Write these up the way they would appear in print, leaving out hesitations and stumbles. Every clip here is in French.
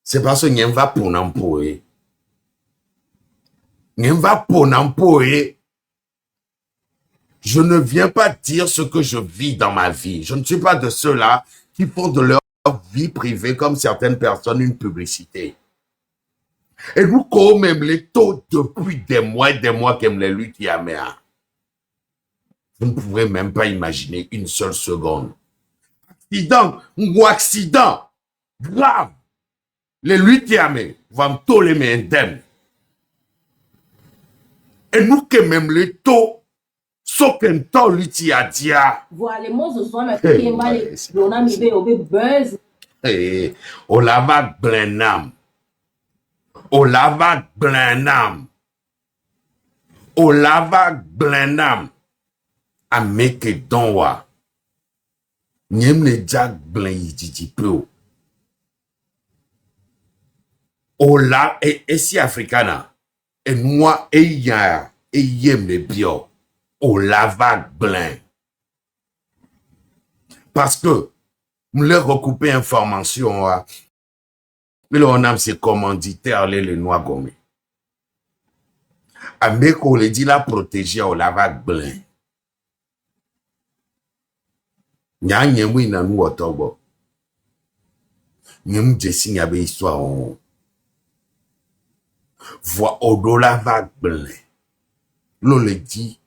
C'est parce que n'y va pour n'empoyer. N'y va pour n'empoyer. Je ne viens pas dire ce que je vis dans ma vie. Je ne suis pas de ceux-là qui font de leur vie privée, comme certaines personnes, une publicité. Et nous, quand même, les taux depuis des mois et des mois comme les luttes y a, vous ne pouvez même pas imaginer une seule seconde. Accident ou accident grave. Les luttes y a, vont tous les mains. Et nous, quand même, les taux, sauf qu'un temps, lutte y a dit. Voilà, moi, ce soir, on a mis au buzz. On l'a blenam. Olava Blenam. Olava Blenam. Ameke donwa. Nyem le jack blen yijijipeo. Ola et si africana. Et moi et ya et yem le bio. Olava blen. Parce que nous leur recouper information mais là on a ces commanditaires les noirs gommés. Ameko le dit la protéger au lavac blanc. Nya nyemwi na nu otobo. Nyem jesi nya be histoire on. Voix au do lavac blanc. Lo le dit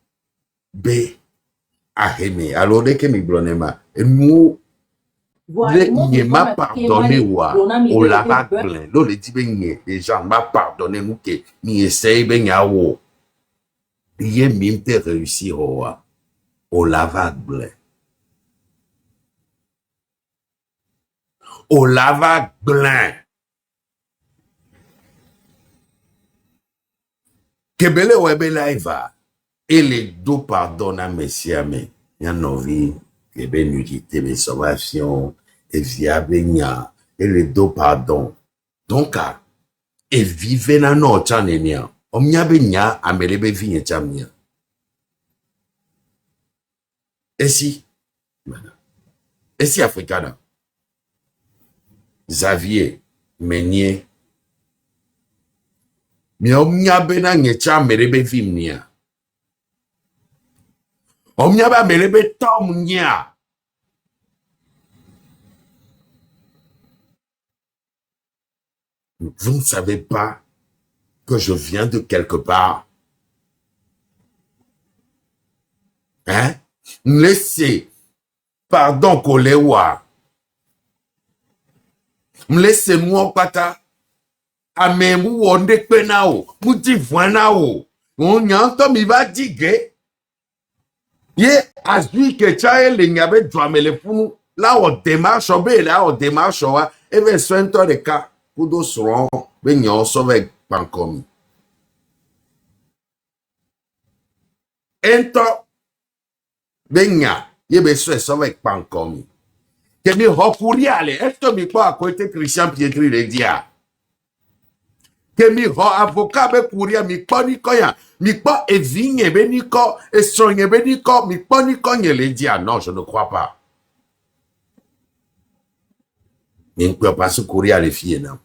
be aheme. Alors dès que mi blonema et nous il m'a pardonné au lavac blanc. L'on le dit ben les gens m'a pardonné nous que ni essaye ben yawo. Il est même te réussir au lavac blanc. Au lavac blanc. Kebele webela iva. Et les deux pardonnent à Messia mais y en a vie. Et bien, nudité, mes sauvations, et via benya, et les deux pardon. Donc, et vive na no chanenia, omnia benya, amelebe vigne chamnia. Et si africana, Xavier, Meunier, mi omnia bena nye chamelebe vimnia. Omnia ba melebe tomnia. Vous ne savez pas que je viens de quelque part. Hein? Laissez, pardon, kolewa. Laissez-moi pata. Amemu wonde penao. Muti voinao. On y entend mi va dire. Ye, azui que chae le nyabe dramele funu. Là, on démarche, là, on démarche, et bien, c'est un temps de cas. Kudo seront, ben yon sauve pankomi. Un temps, ben ya, ye ben sauve pankomi. Que mi hokuri ale, est-ce que mi pas à côté Christian Pietri le dia? Que mi ho avocat be courir mi pas ni koya, mi pas e vigne be ni ko, e sonye be ni ko, mi pas ni koye le dia. Non, je ne crois pas. Mi ne peux pas se courir à les filles, non.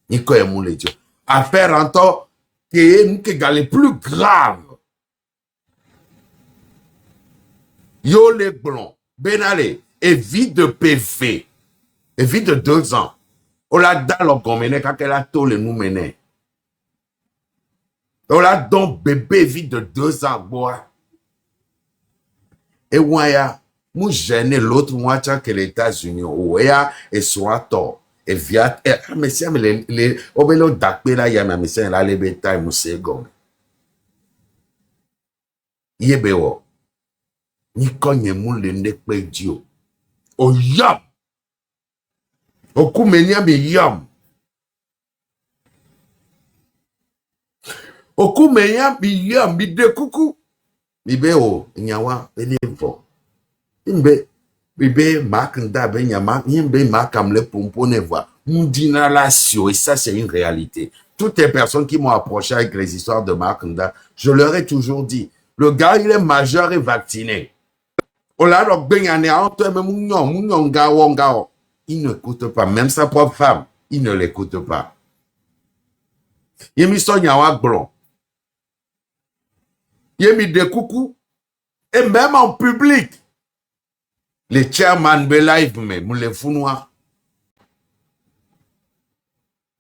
Ni koye mou le dia. Affaire en temps, que les plus grave. Yo les blonds, benale, et vie de PV, et vie de 2 ans. On l'a dans le gommene quand elle a tout le nous mené. On l'a donc bébé vie de 2 ans, bois. Et ouaya, mou gêné l'autre moitié que les États-Unis, ouaya, et soit tort. Et via, mais si, mais les, obélo d'acpé là, y'a mais c'est là, les bétails, moussé gomme. Yébewo. Ni kogne mou le nekpe dio. O yam. Oku menya mi yam. Oku menya mi yam, mi de kuku. Mi be o, nyawa, benivo. Imbe, bibe makanda be nyama, imbe makam le pompone voix. Moudina la sio, et ça c'est une réalité. Toutes les personnes qui m'ont approché avec les histoires de Makanda, je leur ai toujours dit, le gars il est majeur et vacciné. Ola donc ben yane a entre me mounion gao. Il n'écoute pas, même sa propre femme. il ne l'écoute pas. Il me sonne à blond. Il me des coucou. Et même en public, les chairman be live me, moule founoir.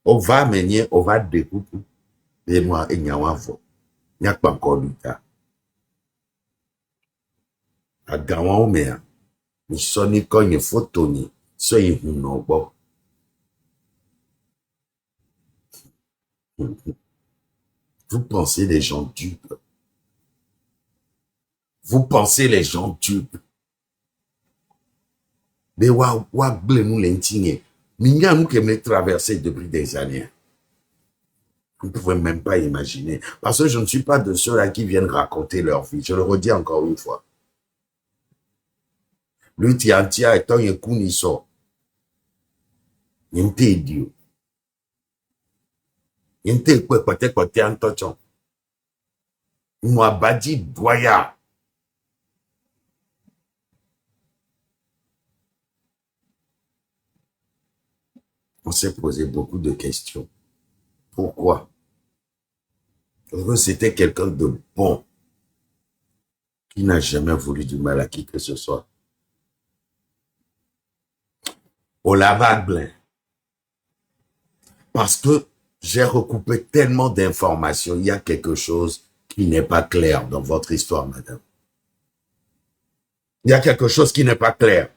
On va mener, on va découper. Et moi, il n'y a pas fort. Il n'y a pas encore du temps. À Gawan, mais, il sonne quand il faut tourner. Soyez non bon. Vous pensez les gens dupes. Vous pensez les gens dupes. Mais wa blé nous l'intime. Minya nous qui me traversé depuis des années. Vous ne pouvez même pas imaginer. Parce que je ne suis pas de ceux-là qui viennent raconter leur vie. Je le redis encore une fois. Lui, Tiantia, étant un kouniso. N'imte idiot. N'imte quoi, peut-être quoi, t'es un tochon. Moi, badi doya. On s'est posé beaucoup de questions. Pourquoi? Parce que c'était quelqu'un de bon, qui n'a jamais voulu du mal à qui que ce soit. Au lavable. Parce que j'ai recoupé tellement d'informations. Il y a quelque chose qui n'est pas clair dans votre histoire, madame. Il y a quelque chose qui n'est pas clair.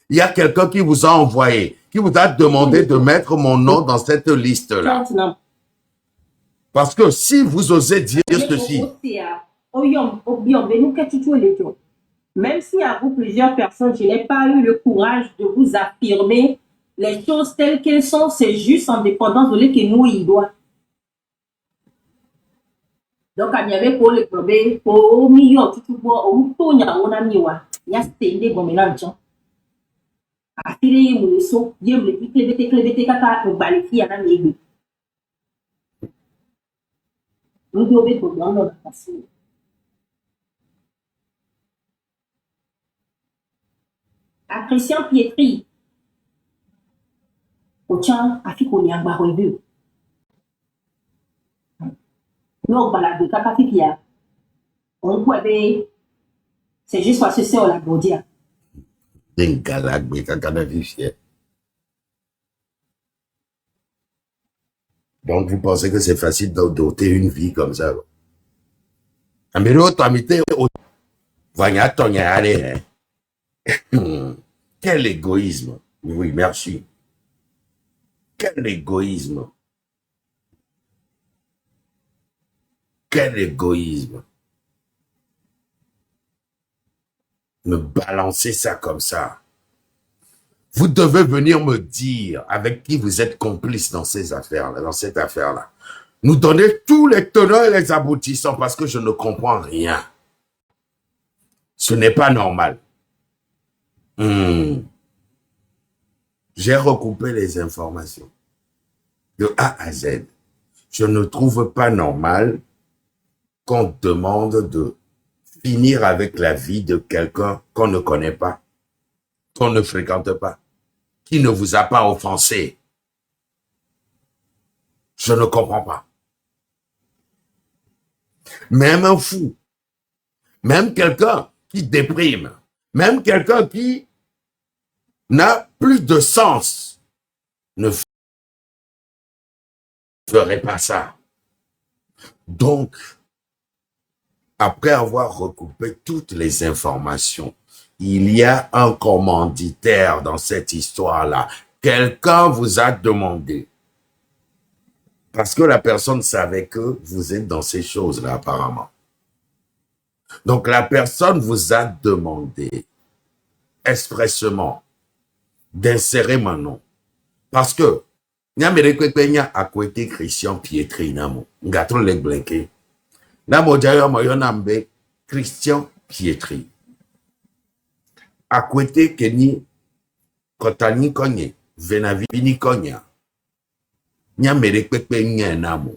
Il y a quelqu'un qui vous a envoyé, qui vous a demandé de mettre mon nom dans cette liste-là. Parce que si vous osez dire ceci, même si à vous plusieurs personnes, je n'ai pas eu le courage de vous affirmer les choses telles qu'elles sont, c'est juste en dépendance de ce que nous y doit. Donc, il y avait pour le problème, pour million, tout pour on a mis, il y a des comme mélange. Afile mu so yem le klebete kaka o baliki ana mebe ndio be ko dans la façon à Christian Pietri o chan afiko ni agba ho ibi no balade kaka fikia on ko be c'est juste parce que c'est la bodia. Donc, vous pensez que c'est facile d'adopter une vie comme ça? Quel égoïsme. Oui, merci. Quel égoïsme. Quel égoïsme. Me balancer ça comme ça. Vous devez venir me dire avec qui vous êtes complice dans ces affaires-là, dans cette affaire-là. Nous donner tous les tenants et les aboutissants parce que je ne comprends rien. Ce n'est pas normal. J'ai recoupé les informations de A à Z. Je ne trouve pas normal qu'on demande de finir avec la vie de quelqu'un qu'on ne connaît pas, qu'on ne fréquente pas, qui ne vous a pas offensé. Je ne comprends pas. Même un fou, même quelqu'un qui déprime, même quelqu'un qui n'a plus de sens, ne ferait pas ça. Donc, après avoir recoupé toutes les informations, il y a un commanditaire dans cette histoire-là. Quelqu'un vous a demandé. Parce que la personne savait que vous êtes dans ces choses-là, apparemment. Donc, la personne vous a demandé expressément d'insérer mon nom. Parce que, n'y a pas à côté Christian Pietri, namo. Ngato le blinké. Namo jayo moyonambe Christian Pietri. À côté Keni Kotani Konye, Venavini Konya. Nya merekpepe nye namo.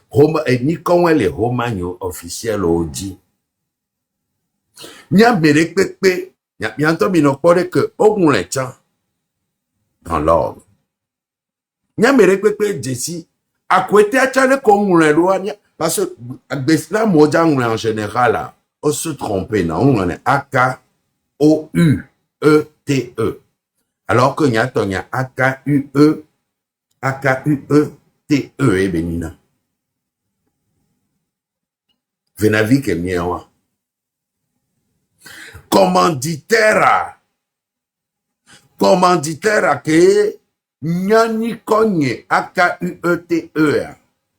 Homa ni konwe le homanyo officiel oji. Nya merekpepe nya to binokpore ke ogun le chan. dans l'ordre. Nyamere pepe Jessie, à côté à tchale comme parce que la moja en général là, on se trompe non, on est A-K-O-U-E-T-E. Alors que y a A-K-U-E, A-K-U-E-T-E et benina. Venavi que miewa. Commanditaire que nyani konye A-K-U-E-T-E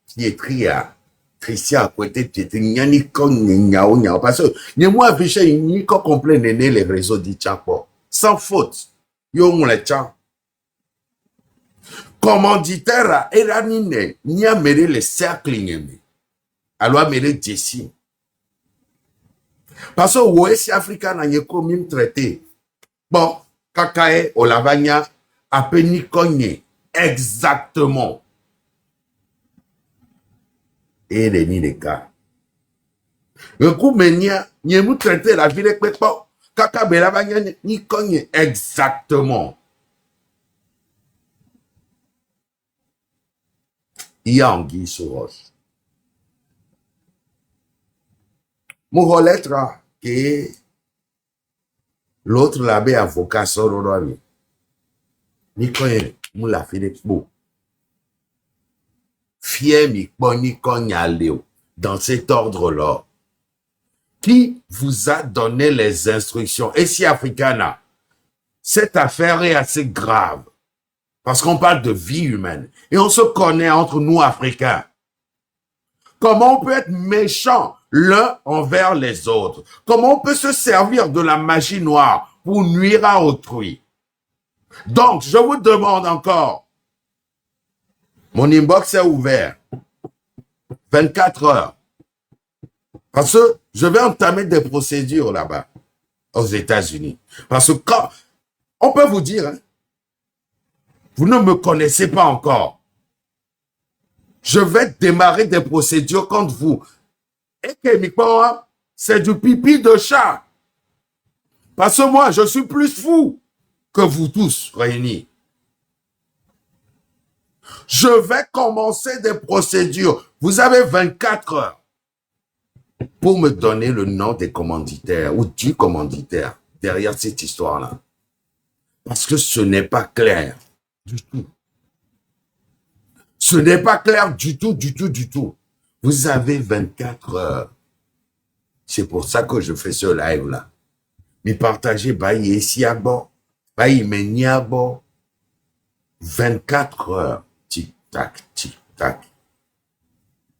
qui est tria. Tricia à côté de nyani konye nyao parce que ni moi affiché ni ko complet néné les réseaux du Tchapo sans faute yo on le tcha commanditaire era nine ni a mêlé les cercles nyemi alors mêlé Jessie parce que Ouest Africa n'a pas comme traité bon kakae olavanya a peni konye exactement et les ni les cas. Le coup menia, n'y mou traité la ville avec pas, kaka belavanya ni konye exactement. Il y a anguille sur roche. Mon lettre que l'autre l'abbé avocat sort ni konye mou la fait des beaux. Fier mi ni konye aléo dans cet ordre-là. Qui vous a donné les instructions? Et si Africana, cette affaire est assez grave. Parce qu'on parle de vie humaine. Et on se connaît entre nous, Africains. Comment on peut être méchant l'un envers les autres? Comment on peut se servir de la magie noire pour nuire à autrui? Donc, je vous demande encore. Mon inbox est ouvert. 24 heures. Parce que je vais entamer des procédures là-bas, aux États-Unis. Parce que quand, on peut vous dire, hein, vous ne me connaissez pas encore. Je vais démarrer des procédures contre vous. Et que c'est du pipi de chat. Parce que moi, je suis plus fou que vous tous réunis. Je vais commencer des procédures. Vous avez 24 heures pour me donner le nom des commanditaires ou du commanditaire derrière cette histoire-là. Parce que ce n'est pas clair du tout. Ce n'est pas clair du tout, du tout, du tout. Vous avez 24 heures. C'est pour ça que je fais ce live-là. Mais partagez, baï ici à bord, baï meni à bord. 24 heures. Tic-tac, tic-tac.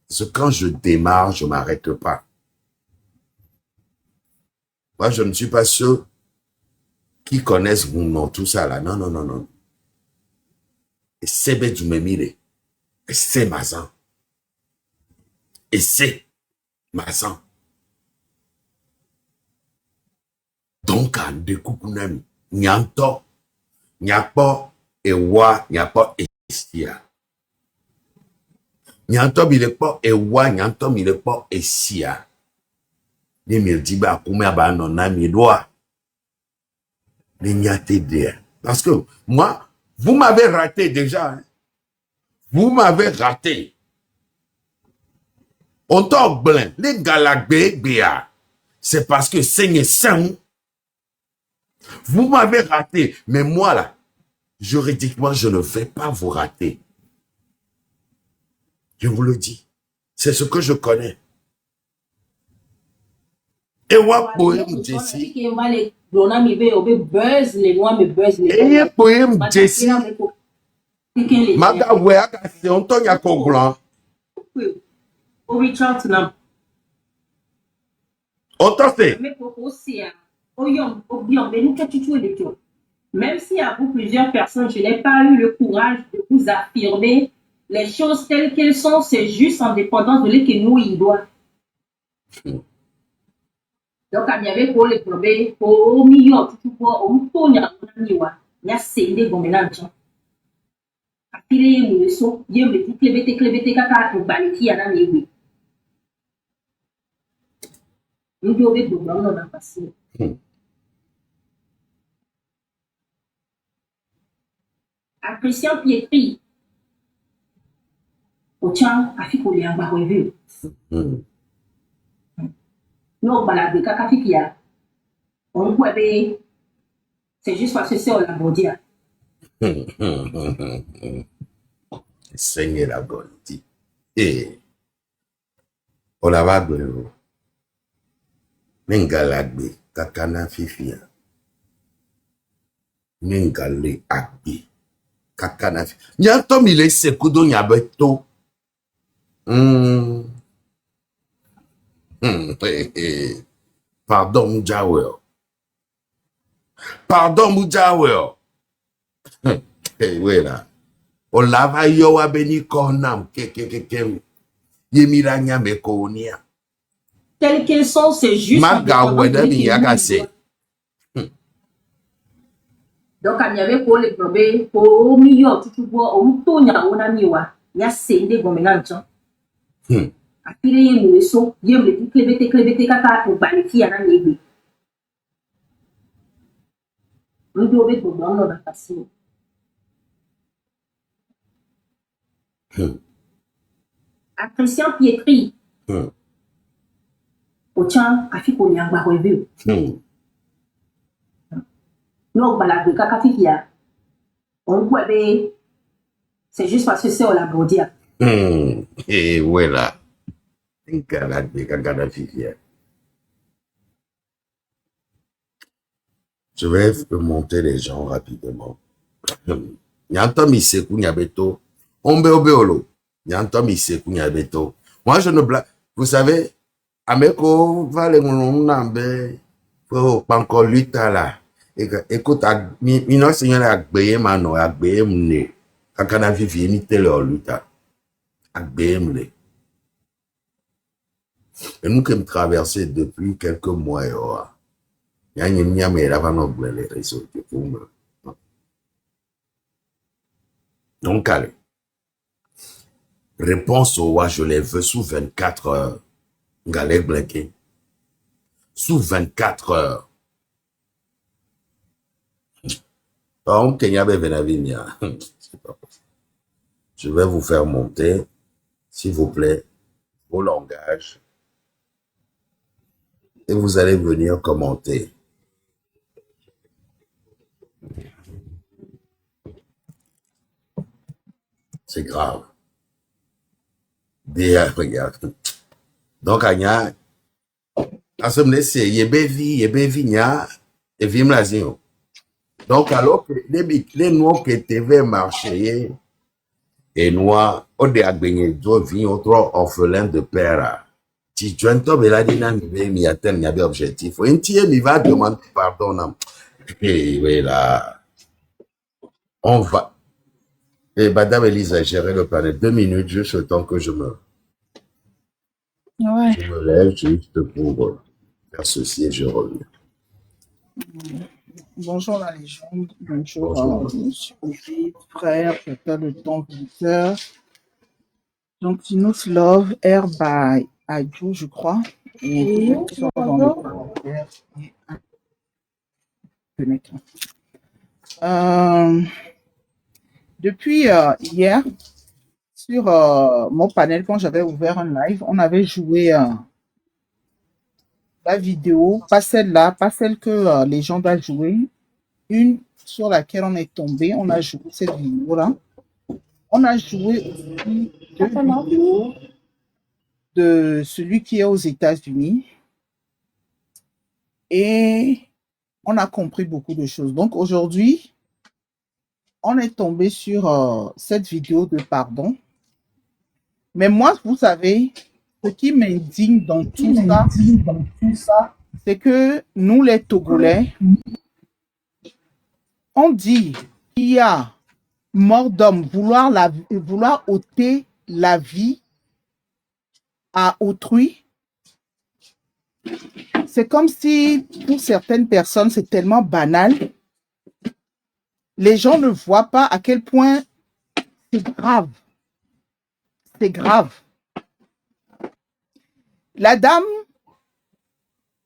Parce que quand je démarre, je ne m'arrête pas. Moi, je ne suis pas ceux qui connaissent mon nom, tout ça là. Non, non, non, non. Et c'est bête du memile. Et c'est mazan. Et c'est mazan. Donc, en découpunami, nyanto, nyapo, ewa, nyapo, estia. Nyanto bilepo, ewa, nyanto bilepo, esia. Les mildiba, koume abano na midwa. Les nyate de. Parce que, moi, vous m'avez raté déjà. Hein? Vous m'avez raté. On t'a blanc. Les galagbe, béa. C'est parce que c'est saint. Vous m'avez raté. Mais moi, là, juridiquement, je ne vais pas vous rater. Je vous le dis. C'est ce que je connais. Et moi, poème Jessie. Et poème Jessie. Maga wea c'est on tonya ko blanc. On t'en fait. Même si à vous plusieurs personnes, je n'ai pas eu le courage de vous affirmer les choses telles qu'elles sont, c'est juste en dépendance de l'équilibre il doit. Donc, il y avait pour les problèmes, pour millions, tout pour on y a scellé comme un agent. Après, il y a so, il y a des clébétés, kaka, pour balayer à la nuit. Nous devons être dans le passé. à Christian Pietri, au tien, à fi qu'on est en bas revue. Nous, balade, kaka fi kia. On peut be, c'est juste parce que c'est au labodia. Seigneur la bonté. Eh, on la va gwe. Mengalagbe, kakana fifia. Mengale agbe, kakana fifia. Nyantom il est sekudo nyabeto. Pardon, Mujawel. Pardon, Mujawel. Oui, là. On lava yo wa beni konam ke yemiranya mekonia. Tels qu'ils sont, c'est juste. Maga weda ni yakase. Donc, il y avait pour les problèmes, pour millions, tout le monde, on y a on a mis wa, il y a scindé comme un antion. A tiré une leçon, il y a le clébété, kaka, pour balifier à la nébé. Nous devons être dans la façon. À Christian Pietri, au tien, à fi qu'on y a un bas revue. Nous, balade, kaka fi kia. On peut be, c'est juste parce que c'est au labodia. Et voilà. Galagbe, kakana fifia. Je vais monter les gens rapidement. Nyantom iseku nyabeto. Ombe obeolo. Nyantom iseku nyabeto. Moi, je ne blague. Vous savez, Ameko va les nambe. Faut pas encore lutter là. Écoute, mino seigneur agbeye mano, agbeye mne. Kakana fifi, ni tele o lutter. Agbeye mne. Et nous qui me traversons depuis quelques mois, il y a une les réseaux. Donc, allez. Réponse au roi, je les veux sous 24 heures. Galère blanqué. Sous 24 heures. Je vais vous faire monter, s'il vous plaît, vos langages. Et vous allez venir commenter. C'est grave. Regarde. Donc, Anya, à ce moment-là, c'est Yebevi, nya, et Vimlazio. Donc, alors que les noirs qui étaient marcher, et noirs, au déagbené, d'où vient autre orphelin de père. Si tu entends, mais là, il y a tel, il y a objectif. Un tiers, il va demander pardon. Et oui, là, on va. Et Madame Elisa, gérer le panel 2 minutes, juste le temps que je me lève, juste pour faire ceci et je reviens. Bonjour la légende, bonjour monsieur Ovid, frère, papa le temps visiteur. Donc, Inus Love, Air by Adjo, je crois. Et qui sont dans les commentaires. Depuis hier, sur mon panel, quand j'avais ouvert un live, on avait joué la vidéo, pas celle-là, pas celle que les gens doivent jouer, une sur laquelle on est tombé, on a joué cette vidéo-là. On a joué aussi 2 vidéos de celui qui est aux États-Unis et on a compris beaucoup de choses. Donc aujourd'hui, on est tombé sur cette vidéo de pardon. Mais moi, vous savez, ce qui m'indigne dans tout ça, c'est que nous, les Togolais, on dit qu'il y a mort d'homme, vouloir ôter la vie à autrui. C'est comme si, pour certaines personnes, c'est tellement banal. Les gens ne voient pas à quel point c'est grave. C'est grave. La dame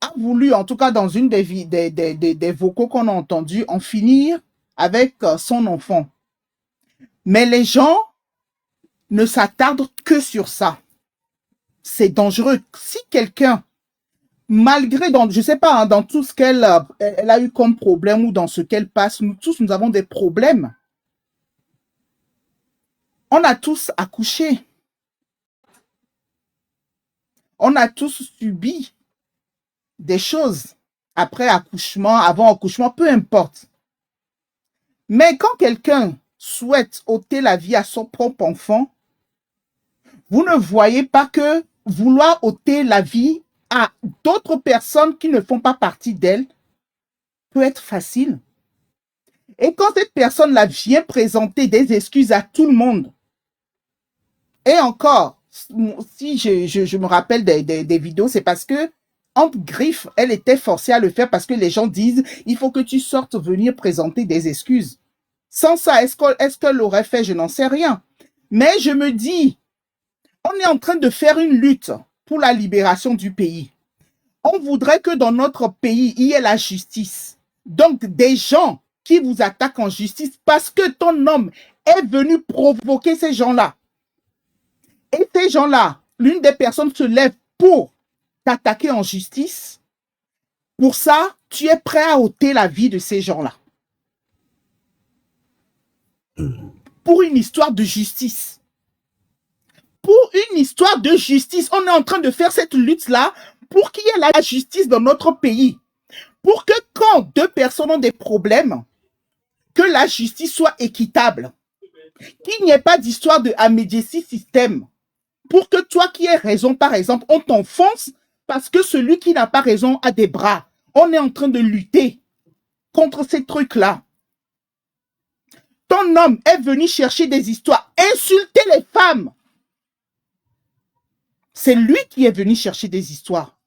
a voulu, en tout cas dans une des vocaux qu'on a entendu, en finir avec son enfant. Mais les gens ne s'attardent que sur ça. C'est dangereux. Si quelqu'un, malgré, je ne sais pas, hein, dans tout ce qu'elle elle a eu comme problème ou dans ce qu'elle passe, nous tous, nous avons des problèmes. On a tous accouché. On a tous subi des choses après accouchement, avant accouchement, peu importe. Mais quand quelqu'un souhaite ôter la vie à son propre enfant, vous ne voyez pas que vouloir ôter la vie à d'autres personnes qui ne font pas partie d'elle peut être facile. Et quand cette personne-là vient présenter des excuses à tout le monde, et encore, si je me rappelle des vidéos, c'est parce que entre griffes, elle était forcée à le faire parce que les gens disent il faut que tu sortes venir présenter des excuses. Sans ça, est-ce qu'elle l'aurait fait? Je n'en sais rien. Mais je me dis, on est en train de faire une lutte pour la libération du pays. On voudrait que dans notre pays, il y ait la justice. Donc, des gens qui vous attaquent en justice parce que ton homme est venu provoquer ces gens-là. Et ces gens-là, l'une des personnes se lève pour t'attaquer en justice. Pour ça, tu es prêt à ôter la vie de ces gens-là. Pour une histoire de justice. Pour une histoire de justice. On est en train de faire cette lutte-là pour qu'il y ait la justice dans notre pays. Pour que quand deux personnes ont des problèmes, que la justice soit équitable. Qu'il n'y ait pas d'histoire de Amédiécie système. Pour que toi qui aies raison, par exemple, on t'enfonce parce que celui qui n'a pas raison a des bras. On est en train de lutter contre ces trucs-là. Ton homme est venu chercher des histoires, insulter les femmes. C'est lui qui est venu chercher des histoires.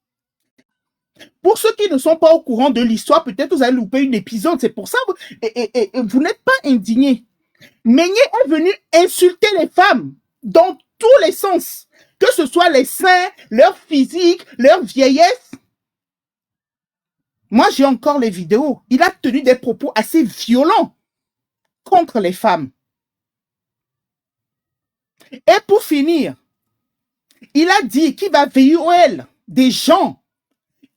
Pour ceux qui ne sont pas au courant de l'histoire, peut-être vous avez loupé un épisode, c'est pour ça que vous n'êtes pas indignés. Meigné est venu insulter les femmes dans tous les sens, que ce soit les seins, leur physique, leur vieillesse. Moi, j'ai encore les vidéos. Il a tenu des propos assez violents contre les femmes. Et pour finir, il a dit qu'il va veiller au elle des gens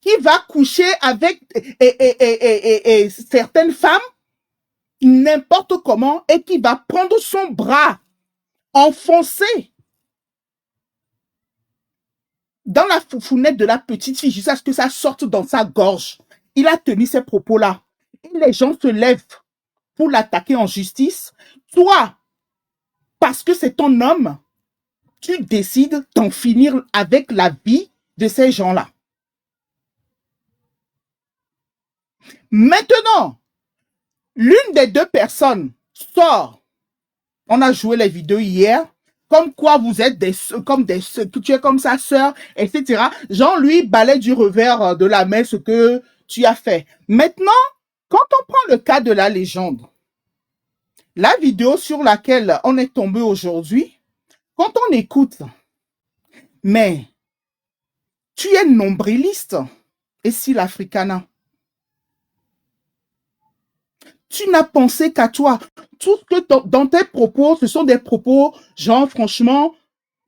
qui va coucher avec certaines femmes n'importe comment et qui va prendre son bras enfoncé dans la foufounette de la petite fille jusqu'à ce que ça sorte dans sa gorge. Il a tenu ces propos-là. Et les gens se lèvent pour l'attaquer en justice. Toi, parce que c'est ton homme, tu décides d'en finir avec la vie de ces gens-là. Maintenant, l'une des deux personnes sort. On a joué les vidéos hier. Comme quoi vous êtes tu es comme sa sœur, etc. Jean, lui, balaie du revers de la main ce que tu as fait. Maintenant, quand on prend le cas de la légende, la vidéo sur laquelle on est tombé aujourd'hui, quand on écoute, mais tu es nombriliste, et si l'Africana, tu n'as pensé qu'à toi. Tout ce que dans tes propos, ce sont des propos, genre, franchement,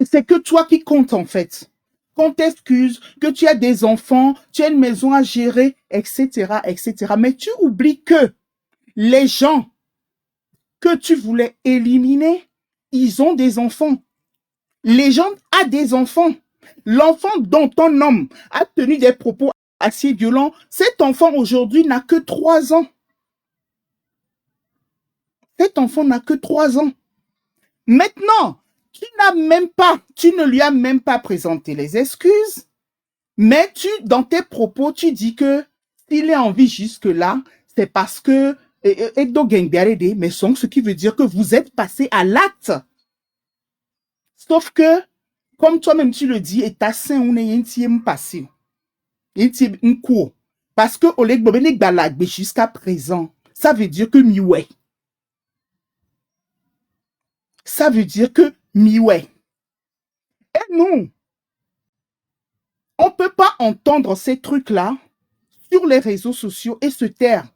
c'est que toi qui compte en fait. Qu'on t'excuse, que tu as des enfants, tu as une maison à gérer, etc., etc. Mais tu oublies que les gens que tu voulais éliminer, ils ont des enfants. Les gens ont des enfants. L'enfant dont ton homme a tenu des propos assez violents, cet enfant aujourd'hui n'a que 3 ans. Cet enfant n'a que 3 ans. Maintenant, tu ne lui as même pas présenté les excuses, mais dans tes propos, tu dis que s'il est en vie jusque-là, c'est parce que mais ce qui veut dire que vous êtes passé à l'acte. Sauf que, comme toi-même tu le dis, et ta saint on est passé. Parce que jusqu'à présent, ça veut dire que mioué. Ça veut dire que mioué. Et nous, on ne peut pas entendre ces trucs-là sur les réseaux sociaux et se taire.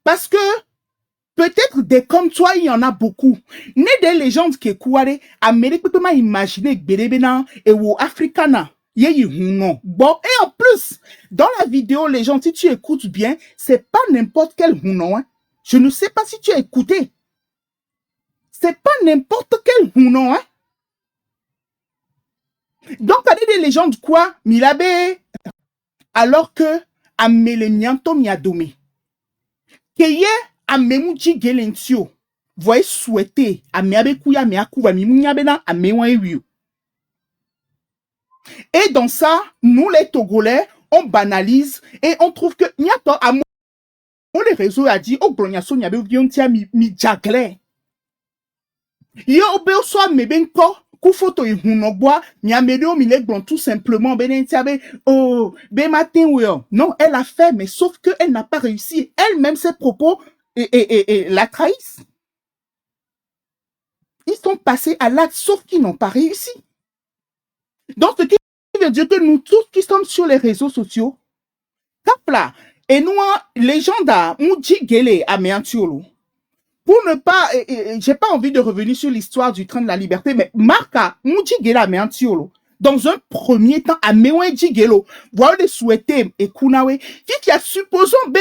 Parce que Peut-être des comme toi, il y en a beaucoup. Né des légendes qui couaient, Amérique peut pas imaginer Bédébéna et ou Africana. Non. Bon, et en plus, dans la vidéo, les gens, si tu écoutes bien, c'est pas n'importe quel Hunon. Hein. Je ne sais pas si tu as écouté. C'est pas n'importe quel Hunon. Hein. Donc, il y a des légendes quoi? Milabé, alors que Amelemianto Miadomé. Keye Amemuji Gelentio. Voyez souhaiter Ameabe Kuya Meakuba Mimunyabena Amewa. Et dans ça, nous les Togolais, on banalise et on trouve que Niato Amo les réseaux a dit oh Gloniaso Niabe Viontia mi jagle. Yo obeo soit mebenko ku photo y hunogwa mi amedo mi leglon tout simplement benentiabe oh be matin oui. Non, elle a fait mais sauf que elle n'a pas réussi. Elle-même ses propos et la trahissent. Ils sont passés à l'acte sauf qu'ils n'ont pas réussi. Donc ce qui veut dire que nous tous qui sommes sur les réseaux sociaux, là, et nous, les gens d'Amoudji Gele à Meantiolo, pour ne pas, j'ai pas envie de revenir sur l'histoire du train de la liberté, mais Marca, Moudji Gele à Meantiolo, dans un premier temps, à Mewenji Gelo, voilà les souhaiter et Kunawe, qui a supposons B,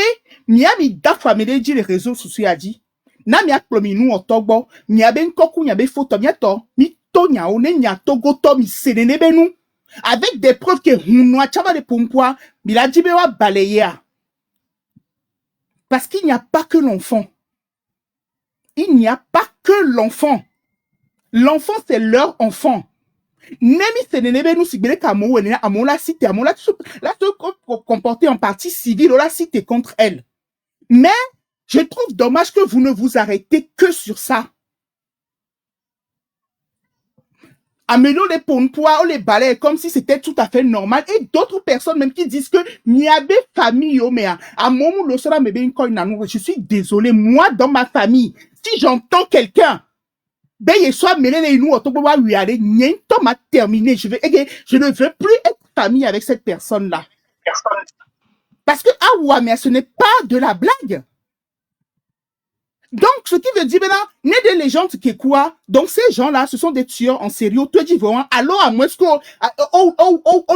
Miami Dafa Medeji les réseaux sociaux a dit, na mi akplomi nu otogbo, mi abe nkoku, mi abe photo, mi ato, mi to nya one nya togo to mi senene benu, avec des preuves que hunwa chava de pompoa, mi la jibewa balayea. Parce qu'il n'y a pas que l'enfant. Il n'y a pas que l'enfant. L'enfant, c'est leur enfant. Nemi senene benu si bele kamo wenena amola cite, amola la se comporter en partie civile, la cite contre elle. Mais, je trouve dommage que vous ne vous arrêtez que sur ça. Amenons les pompois ou les balais comme si c'était tout à fait normal. Et d'autres personnes même qui disent que Niabe famille, je suis désolé, moi dans ma famille, si j'entends quelqu'un, ben il soit mêlé les nous, m'a terminé, je ne veux plus être famille avec cette personne-là. Parce que ah ouais, mais ce n'est pas de la blague. Donc, ce qui veut dire maintenant, né des légendes qui est quoi? Donc, ces gens-là, ce sont des tueurs en série. Tu dis, voilà, alors, à moins qu'on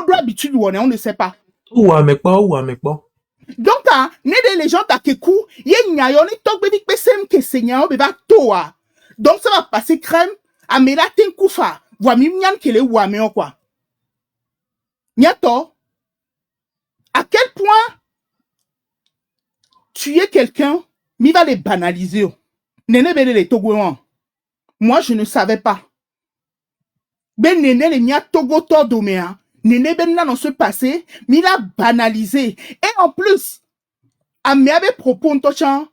doit habitude, on ne sait pas. Ou avec pas. Donc, né des légendes à Kekou, il y a une tok bédik pesem que seigneur beba toa. Donc, ça va passer crème, à melatin koufa, voix mimian que les ouamé quoi. Niato, à quel point tuer quelqu'un, mi va les banaliser. Néné bele les Togouan. Moi, je ne savais pas. Ben néné les nia Togo Tordomea. Néné ben là dans ce passé, mi l'a banalisé. Et en plus, à mes propos en tochan,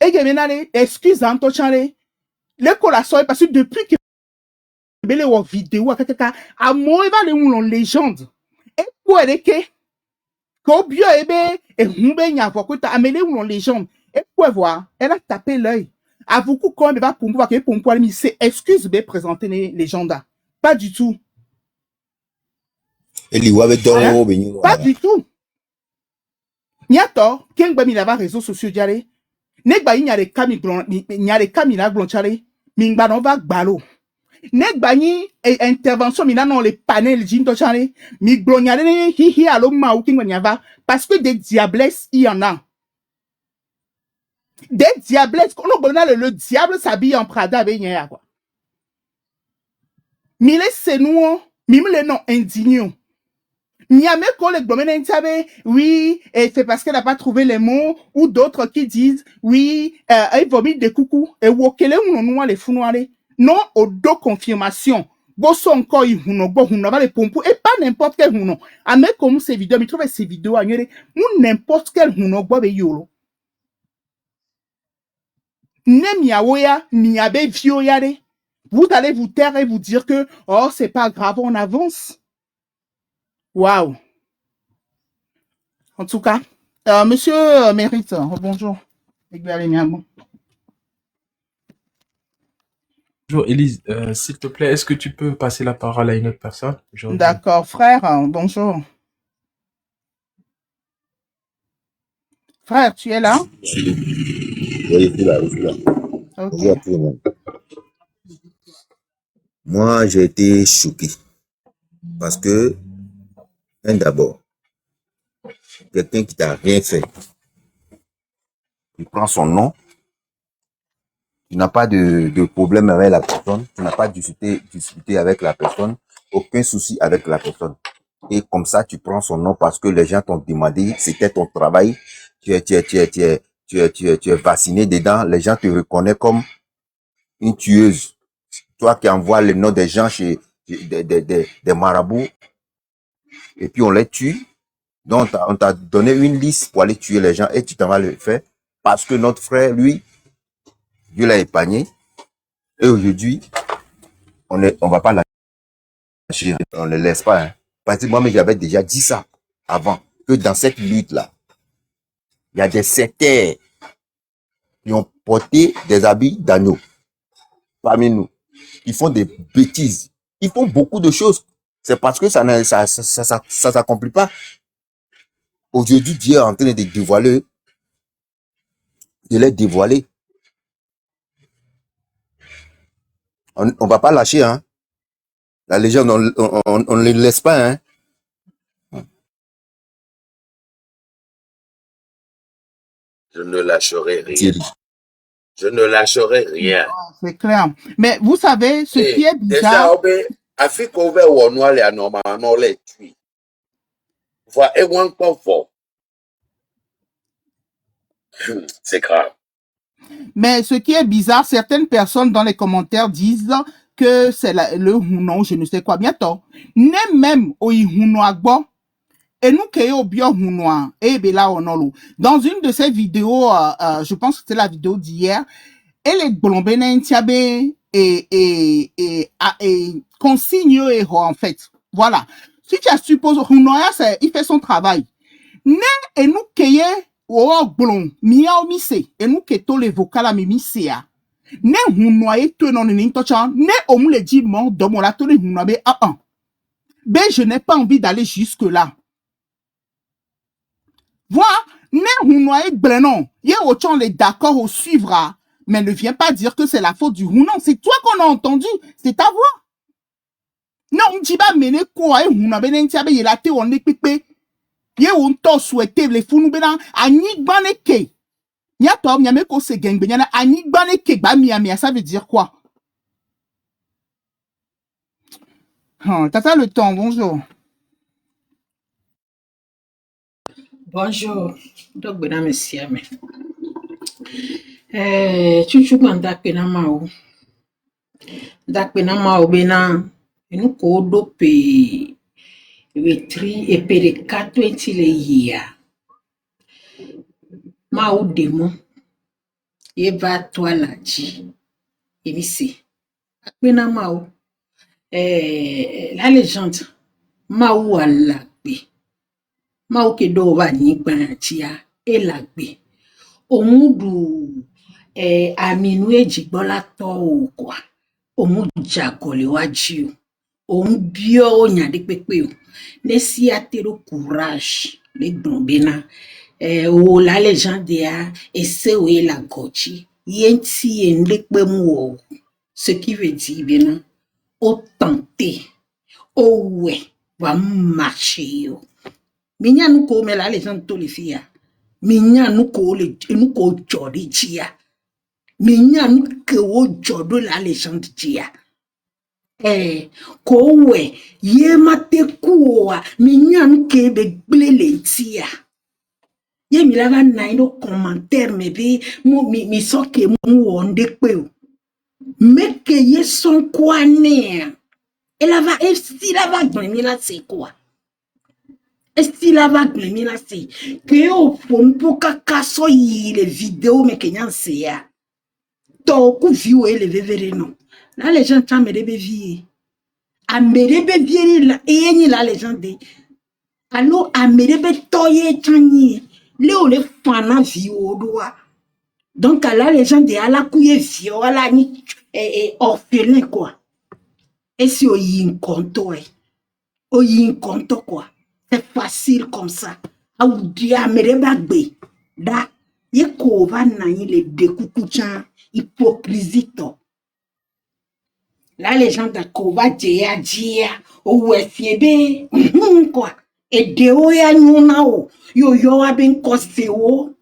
et que excuse en tochan les collations parce que depuis que bele ou vidéo à quelque à moi va les ou légende. Et quoi est que quand bio ebe et humbe nya voix que t'as amené ou légende. Et quoi voir, elle a tapé l'œil. À beaucoup quand elle va pour pouvoir que pour pouvoir c'est excuse de présenter les légendes. Pas du tout. Hein? Pas du tout. Niato, quel bami lava réseaux sociaux diare. Negba y a les cami glon, y a les camina glonchare. Mingba non va gbalo. Negba y intervention mina non les panels jinto chare. Mi glonyare hi alo ma ou va. Parce que des diablesses il y en a. Des diablesses, le diable s'habille en Prada avec quoi. Mille c'est nous, mime les noms indignés. Niamé collègue oui, et c'est parce qu'elle n'a pas trouvé les mots, ou d'autres qui disent, oui, il vomit des coucous, et wokele ou non, les founoirés. Non, aux deux confirmations. Bosso encore, il va les pompou, et pas n'importe quel hounon. Amé comme ces vidéos, mais trouve ces vidéos à nyere, ou n'importe quel hounon, bobe yolo. Ne miaoya, miabe vioyare. Vous allez vous taire et vous dire que, oh, c'est pas grave, on avance. Waouh. En tout cas, monsieur Mérite, bonjour. Bonjour Élise, s'il te plaît, est-ce que tu peux passer la parole à une autre personne? D'accord, frère, bonjour. Frère, tu es là? Oui, je suis là. Ok. Bonjour à tout le monde. Moi, j'ai été choqué parce que, d'abord, quelqu'un qui t'a rien fait, il prend son nom, tu n'as pas de problème avec la personne, tu n'as pas discuté avec la personne, aucun souci avec la personne. Et comme ça, tu prends son nom parce que les gens t'ont demandé, c'était ton travail, tu es vacciné dedans, les gens te reconnaissent comme une tueuse. Toi qui envoies les noms des gens chez des marabouts, et puis on les tue. Donc, on t'a donné une liste pour aller tuer les gens et tu t'en vas le faire parce que notre frère, lui, Dieu l'a épargné. Et aujourd'hui, on va pas lâcher, on ne le laisse pas. Hein. Parce que moi-même, j'avais déjà dit ça avant, que dans cette lutte-là, il y a des sectaires qui ont porté des habits d'agneau parmi nous. Ils font des bêtises. Ils font beaucoup de choses. C'est parce que ça s'accomplit pas. Aujourd'hui, Dieu est en train de dévoiler, de les dévoiler. On va pas lâcher, hein. La légende, on ne les laisse pas, hein. Je ne lâcherai rien. Thierry. Je ne lâcherai rien. C'est clair. Mais vous savez, ce qui est Déjà, bizarre, Afrique ouvert ou on les normalement les tuer. Voilà, et one confort. C'est grave. mais ce qui est bizarre, certaines personnes dans les commentaires disent que c'est le Hunon, je ne sais quoi, bientôt. Ne même au Hunon agbo, et nous qui au bio Hunon, et bela onolo. Dans une de ces vidéos, je pense que c'était la vidéo d'hier, et les Blombenen Tiabe et consigne en fait. Voilà. Si tu as supposé Hunon, il fait son travail. Ne et nous qui o blon miao mise et nous qui to les vocales à mimisia ne hunoye to non ni tocha ne om le dit mon domo la to le hunobe ben je n'ai pas envie d'aller jusque là voilà ne hunoye blenon ye autant les d'accord au suivra mais ne viens pas dire que c'est la faute du hunon c'est toi qu'on a entendu c'est ta voix non on dit pas mener quoi et hunobe n'entiabe il a te on est pépé ye on to souhaiter les fous nous bena ani baneke. Niatom, Niameko se gengbe, Niana Anibane Kegba Miami, ça veut dire quoi? T'as le temps, bonjour. Bonjour, donc mesdames et messieurs. Chuchu manda pena mao. Dak pena mao bena enu kodo pe wetri e pere 420 le yia. Mao demo. Ye va toi la ji. Emisi. Pena mao. La légende. Mao a lagbe. Mao ke do va ni gbantia e lagbe. Omudu aminu ejigbola to o kwa. Omu jagole wájú òun bí ó yàn dé pépé o ne si atero courage le gbọ̀ngbẹ́nà o la légende a ese o la gochi yenti en le pe mu o ce qui veut dire bena o tenter o ouais va marcher o minya nu ko me la légende to le fia minya nu ko jodi chia minya nu ko jodo la légende chia kowe ye mate kuwa minyan ke be glele tia ye mi lava na ino commentaire me be mi so ke mu wonde pe o meke ye son kwa ne ela va esti lava gbemi la se kwa esti lava gbemi la se ke o pompo kaka so yi le vidéo me kenyan se ya to ku view ele vevere no là les gens t'en me be vie amerebe vieri la enyi la légende allo amerebe toye chanyi le ole fana vi odoa donc à la légende ala kuye vio ala ni orphelin quoi et si o yin konto quoi c'est facile comme ça au dia amerebe agbe da Yeko va naï les découcouchan, hypocrisie to. Là, les gens d'accord, va dire, ouais, fiebe, quoi. Et de oya nyonao, yo aben koseo.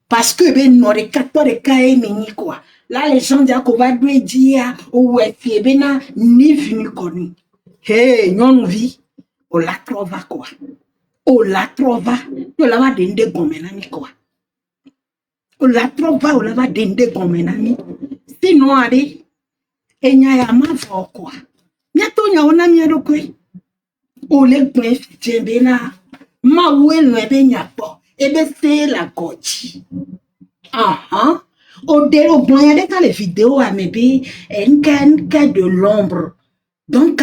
Parce que ben n'aurait qu'à toi de kae meni quoi. Là, les gens disent qu'on va dire, ouais, fiebe na, ni venu connu. Hey, non vi, on la trova quoi. On la trova, on la va dende gomenami quoi. On la trova, on la va dende gomenami. Sinon, allez. Enya ya mavo kwa. Nyato nya ona miado kwe. Ole kwe jembe na. Ma welo ebe nyapo. Ebe se la goji. Aha. O dero bonya de les vidéos à maybe nka de l'ombre. Donc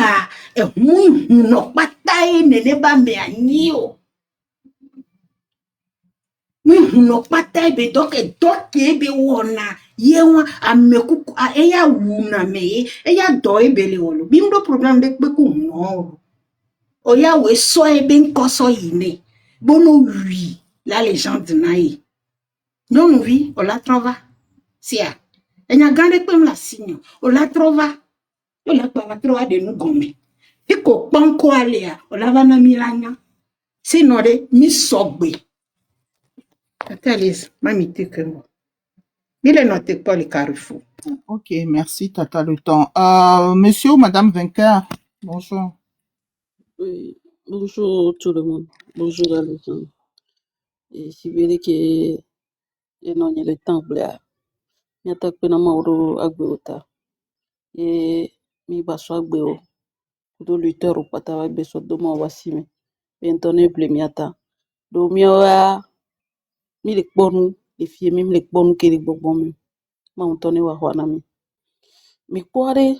muy no patai nene ba me anio. No patai be donc be wona. Yewa amekuku eya wuna me eya do ebele wolo bimdo problem de peku no oya we so ebe nkoso yine bono wi la légende naï non vi on la trova sia enya gande pem la signo on la trova de nous gomé iko panko alea on la va na milanya sinore mi sogbe tatalis mami tekemo il noté pas le carrefour. Ok, merci, Tata le temps. Monsieur ou Madame Vainqueur, bonjour. Oui, bonjour tout le monde. Bonjour à les gens. Et si vous voulez que non le temps bla. Mi attaque na mauro agbeota. Et mi baso agbeo. Do lutteur au pata agbe so do ma wasime. Bentone ble mi ata. Do mi wa mi le kponu le fie mi le kponu ke le gbogbo mi. Ma ontone wa hwana mi. Mi kware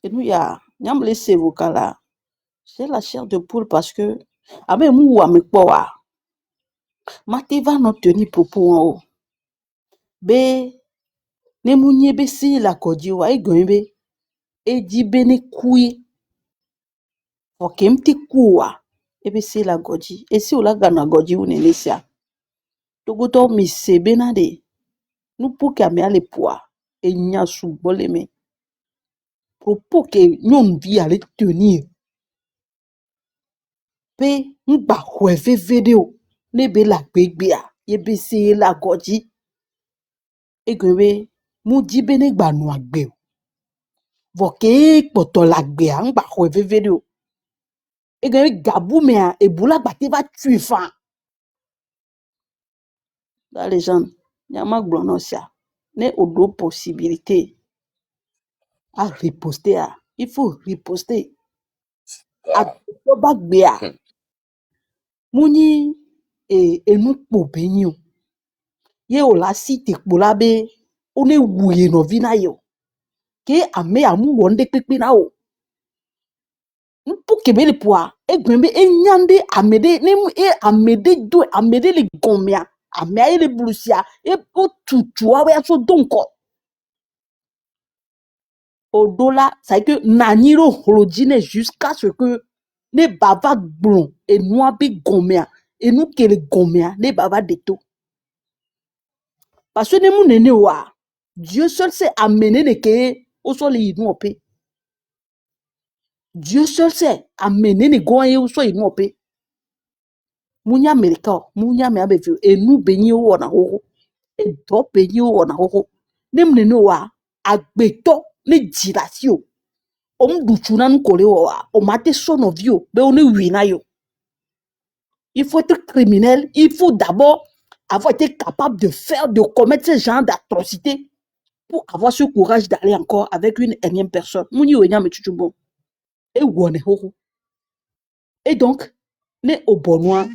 enu ya nyam laisser vos kala. C'est la chair de poule parce que avec moi mi kwa mate va not tenir propos en haut be ne munye be si la koji wa igombe e di bene kui o kemti kuwa e be si la goji e si ola gana goji unenesia togoto mi se benade nu puke ame ale poa e nya su boleme propos que nyon vi ale tenir pe ngba hweve video ne be la gbegbea ye be si la goji egwe mu jibene gba nu agbe voke poto la gbe an gba ho video egwe gabu me a ebula gba te va tuer fan la légende nyama glonosia ne odo possibilité à riposter à il faut riposter à to ba gbe a muni enu po benyo ye o la cité pola be one wuye no vina yo ke ame amu wonde pepe na o pour que bele poa egwembe enyande amede ne amede do amede le gomia amea le blusia e o tutu awe aso donko au dollar c'est que naniro holodine jusqu'à ce que ne bava blon et noa be gomia et nous que le gomia ne bava deto parce que ne mu nene wa Dieu seul sait amener les que au sol ils nous opé Dieu seul sait amener les goye au sol ils nous opé munya amerika munya me abevu enu benyi wo na hoho e do benyi wo na hoho nem ne no wa agbeto ne jirasio du na nkole wo wa o mate son of you be on wi na yo il faut être criminel il faut d'abord avoir été capable de commettre ce genre d'atrocité pour avoir ce courage d'aller encore avec une énième personne muni wenya me chuchubo e wone hoho et donc ne obonoa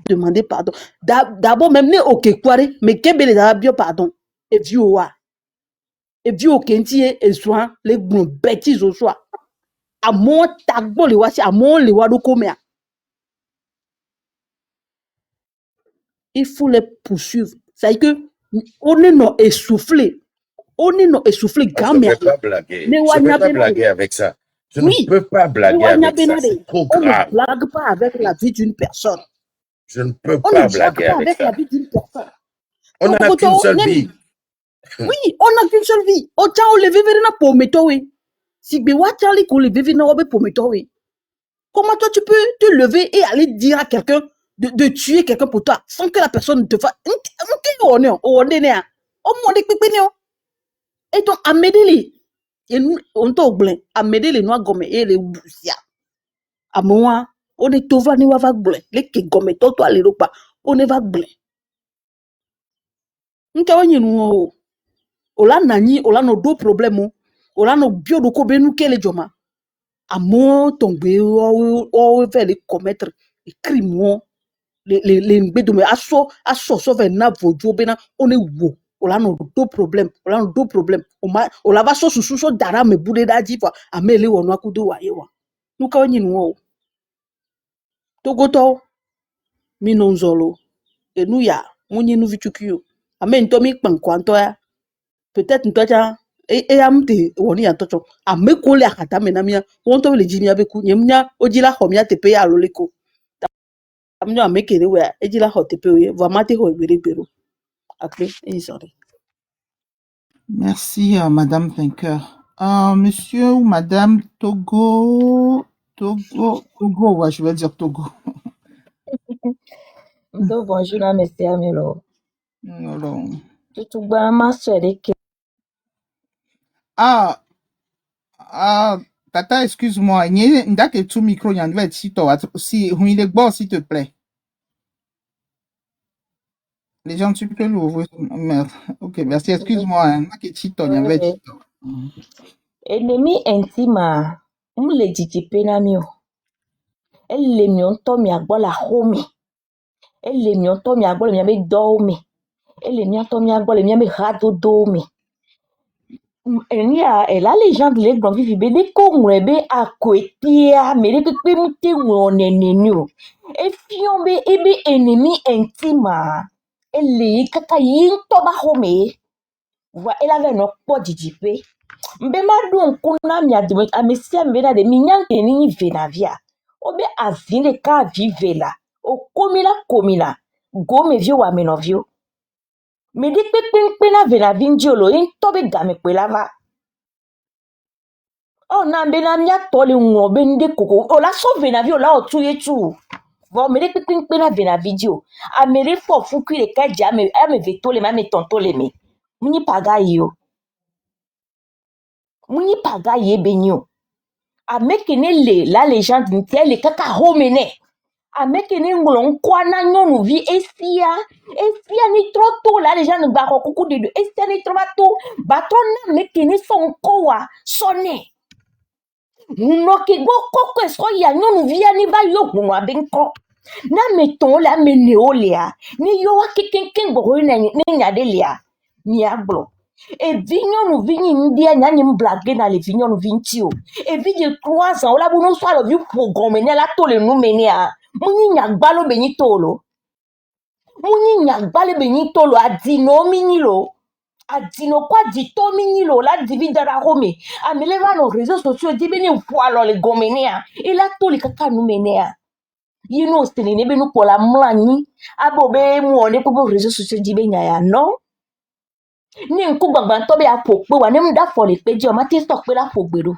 demander pardon. D'abord, même ne ok quoi, mais kebele da bio pardon. Et vieux wa. Et vieux kenti et soin les bons bêtises au soir. À mon tagbo le wasi, à mon le wado komea. Il faut les poursuivre. C'est que on est non essoufflé. On est non essoufflé Je ne peux pas blaguer. Je ne peux pas blaguer avec ça. Je ne peux pas blaguer avec ça. C'est trop grave. On ne blague pas avec la vie d'une personne. Je ne peux pas blaguer avec la vie d'une personne. On n'a qu'une seule vie. Oui, on n'a qu'une seule vie. O tcha o le vivre na pometo we. Si be wa Charlie ko le vivre na obe pometo we. Comment toi tu peux te lever et aller dire à quelqu'un de tuer quelqu'un pour toi sans que la personne te fasse et donc à m'aider on t'a oublié à m'aider les noirs gomme et les boussia à moi on est tout va ni wa va blé les qui gomme toi les repas on est va blé nka wanyi no ola nani ola no do problème ola no bio do ko benu kele joma à moi tomber o faire les commettre les crimes les ngbedume aso so na vojo bena on est wo ola no do problème ola va so susu so dara me bude daji fa amele wonu akudo wa yewa nuka onyi no togoto mi no nzolo enu ya munyi nu vichukio ame ntomi kpankwanto ya peut-être ntocha e amte woni ya tocho ame ko le akata menamia wonto le jini abeku nyemnya ojila homia tepe ya loleko amnya amekere we ejila hotepe we vamate ho egbero après sorry. Merci, Madame Vainqueur. Monsieur ou Madame Togo, ouais, je vais dire Togo. Bonjour, monsieur Amelo. Alors. Tata, excuse-moi. Il y a que tout micro, il y a un si il est bon, s'il te plaît. Les gens, tu peux l'ouvrir. Merde. Ok, merci. Excuse-moi. Ennemi intime, le dit penamio. Elle le mionto mi agbola home. Elle le mionto mi agbola mi ame dormi. Elle le mionto mi agbola mi ame rado dormi. Elle a les gens de l'église vivent des congres à côté, mais les pépés moutés ou on est nénu. Et fion be ebe ennemi intime. Elle est kakayin toba home. Wa elle avait no po dijipe. Mbema don kuna mi adimo amesia mbena de minyanke ni venavia. Obe avine ka vivela. O komila gome vio wa menovio. Me di pepe na venavinjolo in tobe game kwelava. Oh na mbena mia tole ngo bende koko. O la so venavio la o tuye tu. Bon me di pepe na venavinjio. A me re fo fuku le kaja ame vetole ma me tontole me. Muni paga yo. Muni paga ye benyo. A mekene le la légende ntiel le kaka homene. A mekene ngolon kwa na nyonu vi esia ni troto la légende ba kuku de esia ni troto batron na mekene son kowa sonne. Noki go koko so ya nyonu vi ani ba yo gunu abenko. Na meton la meneolia ni yo wa kikenken go na ni nyadelia ni agbo. Et vignon nous vignes dia nyani blague na le vignon nous vintio et vignes 3 ans la bono soit le vieux programme la tole nous menia muni nyagbalo benitolo adino minilo adino kwa dito minilo la dividera rome ameleva nos réseaux sociaux di beni poalo le gomenia et la tole kaka nous menia yino stene be nous pour la mlani abobe mu on est pour réseaux sociaux di benya ya non. Ni nku gbangban to be apokpe wa nem da fo le peji o ma ti so pe la fogbero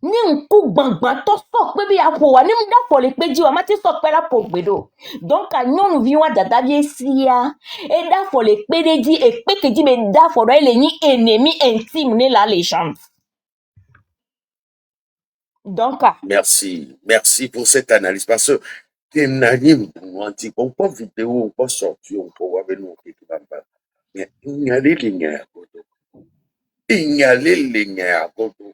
ni nku gbangban to so pe bi apo wa nem da fo le peji o ma ti so pe la fogbero donc a nyonu vi wa dada bi sia e da fo le pedeji e pe keji be da fo le ni ennemi intime ne la légende donc Merci pour cette analyse parce que Kenani mwanti on peut vidéo on peut sortir on peut voir nous qui bamba mais il y a les lignes à côté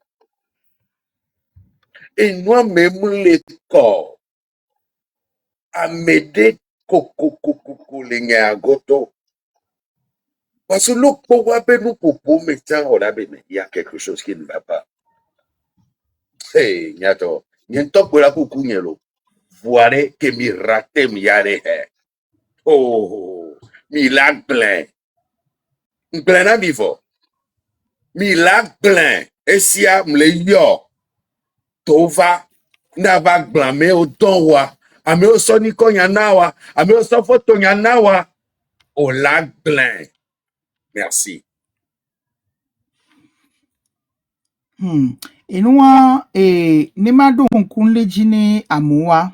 et nous même les corps à m'aider coco lignes à côté parce que nous pour voir nous pour mettre on a il y a quelque chose qui ne va pas hey nyato nyento pour la coucou nyelo voilà que mi raté mi yare oh mi lag plein na bifo mi lag plein esia mle yo tova na va blâmer au don wa ame wo sɔ ni kɔ nyanawa, ame wo sɔ photo nyanawa, o la glen. Merci. Et nous, Nemado Nkunle Jine Amoua.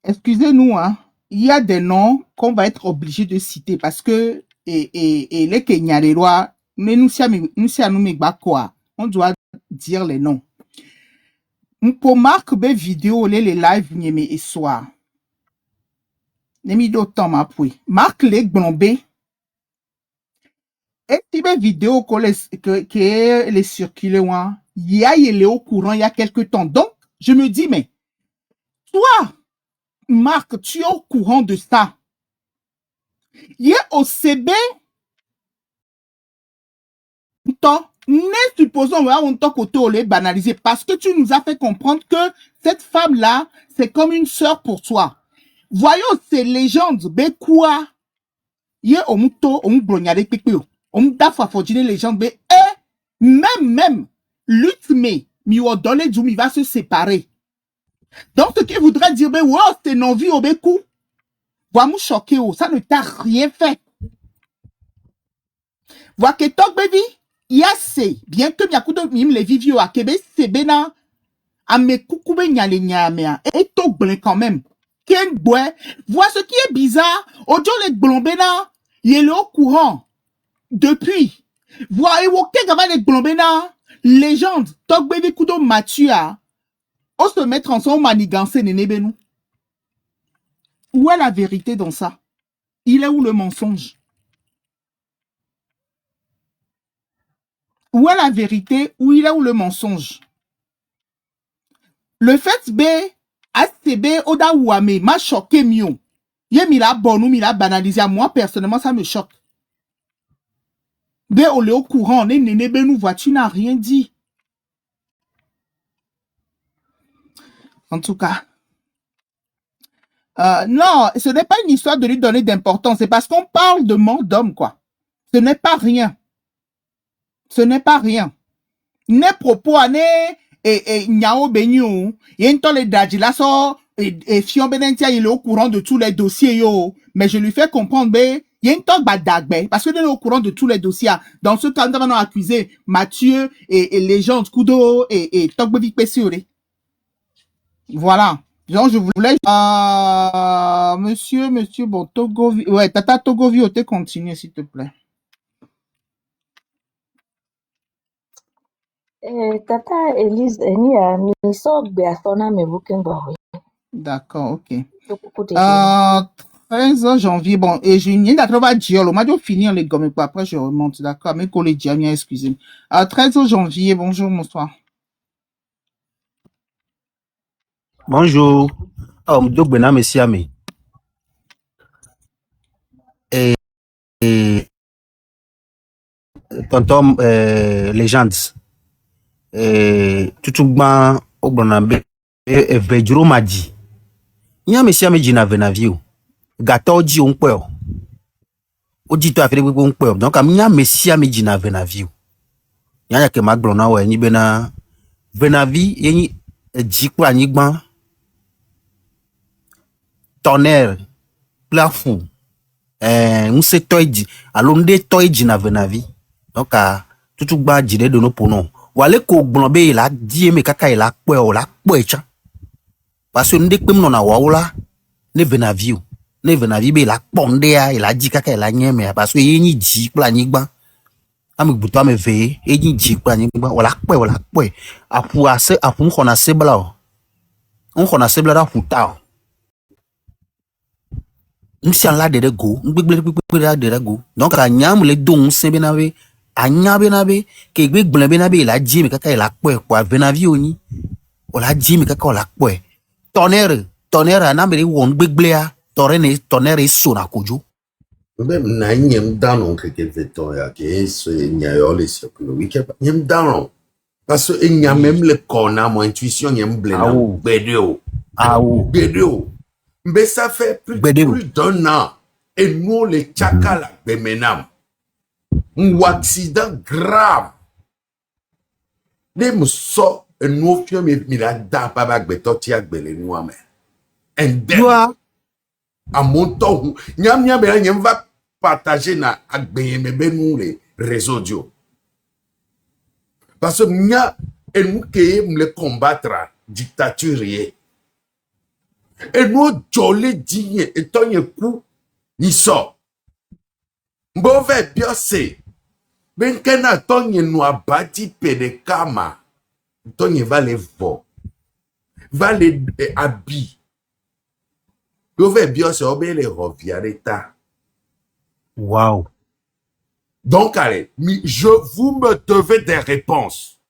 Excusez-nous, hein. Il y a des noms qu'on va être obligé de citer parce que les Kenyarelwa, nous quoi. On doit dire les noms. Pour marque be vidéo les live nyeme et soir. Nemi do temps ma pouy. Marque les gblombe. Et si be vidéo que les circulé ouan, il est au courant il y a quelque temps. Donc, je me dis, mais, toi, Marc, tu es au courant de ça. Il est au CB. N'est supposons voir on t'a côté au lait banalisé parce que tu nous as fait comprendre que cette femme-là, c'est comme une sœur pour toi. Voyons ces légendes, quoi. Il est au mouton, on brognade pépé. On dafa fordine légende, et même, l'ultime, miodole du va se séparer. Donc, ce qui voudrait dire, wow, c'est non-vie au bécou. Voilà, mou choqué, ça ne t'a rien fait. Voilà que toi, baby, il y a c'est, bien que miakudo mim les vivio à Québec, c'est bena, à mes coucoube nyale nyamea, et to blen quand même. Ken boy, vois ce qui est bizarre, audio les blombena, il est au courant. Depuis, voyez, les blombena, légende, tok baby kudo matua, on se mettre ensemble manigancer nénébenou. Où est la vérité dans ça? Il est où le mensonge? Où est la vérité? Où il est où le mensonge? Le fait B, ACB, Oda Ouame, m'a choqué mieux. Yé mi la bonne ou mi la banalisé. Moi, personnellement, ça me choque. B, on est au courant, on est néné, nous vois, tu n'as rien dit. En tout cas. Non, ce n'est pas une histoire de lui donner d'importance. C'est parce qu'on parle de mort d'homme, quoi. Ce n'est pas rien. Ce n'est pas rien. Né propos ané et nyao benyo. Yento le dajilaso et fion benentia il est au courant de tous les dossiers yo. Mais je lui fais comprendre be yento badagbe parce que il est au courant de tous les dossiers. Dans ce cas, nous avons accusé Mathieu et Légende Kudo et Togbevi Pessiore. Voilà. Donc, je voulais, monsieur, bon, Togovi, ouais, Tata Togovi, on te continue, s'il te plaît. Tata Elise, ni a miso beasona me bouquin bawe. D'accord, ok. 13 janvier, bon, et je viens d'attraper Diolo, m'a dû finir les gommes, après je remonte, d'accord, mes collègues, excusez-moi. 13 janvier, bonjour, bonsoir. Bonjour. Oh, donc, ben, monsieur Ami. Et tonton, Legends. Tout ban, au bonambe, et Vedro m'a dit. Il y a monsieur Ami, j'en avais navio. Gâteau dit, on peut. On dit, tu as fait des on peut. Donc, il y a monsieur Ami, j'en avais navio. Il y a que ma blona, ouais, ni bena, venavi, y a dit quoi, ni ban. Tonnerre, plafou, on sait toiji, alors on dit toiji na venavi, donc tout bas dire de nos ponos. Wale ko blombe il a dit mais kaka il a quoi ou la poecha, parce que on dit que mon na waola ne venavi be la pondea il a dit kaka il a nyeme parce que y ni dit pour la nigba, ami buto me veille y ni dit pour la nigba ou la quoi, apu ase apu on a sebla, on a sebla futa. M'si la de go, de go. Donc à nyam les dons c'est benabe, à benabe, que benabe la dit mais kaka la quoi benavi oni, on la dit mais kaka la quoi. Tonnerre à nambe won beglea, tonnerre est son à kojo. Même na nyem danon que veton ya que c'est nyayole sur le week-end nyem danon parce que il y a même le corps mon intuition nyem blena bedeo bedeo. Mais ça fait plus d'un an. Et nous, les tchakala, bemenam. Un accident grave. Les mousso, et nous, fions, mais la dame, pas bag, betotiak, belé, nous, amen. indemne. Doa. À mon temps, nyam va partager na agbeyemebe nous les réseaux audio. Parce que nya et nous qui le combattre dictature et nous jolé digne et tonye coup ni sort. Mbove biose. Ben kena tonye nous abati pedekama. Tonye va les vo. Va les habits. Mbove biose obe les reviareta. Wow. Donc, allez, vous me devez des réponses.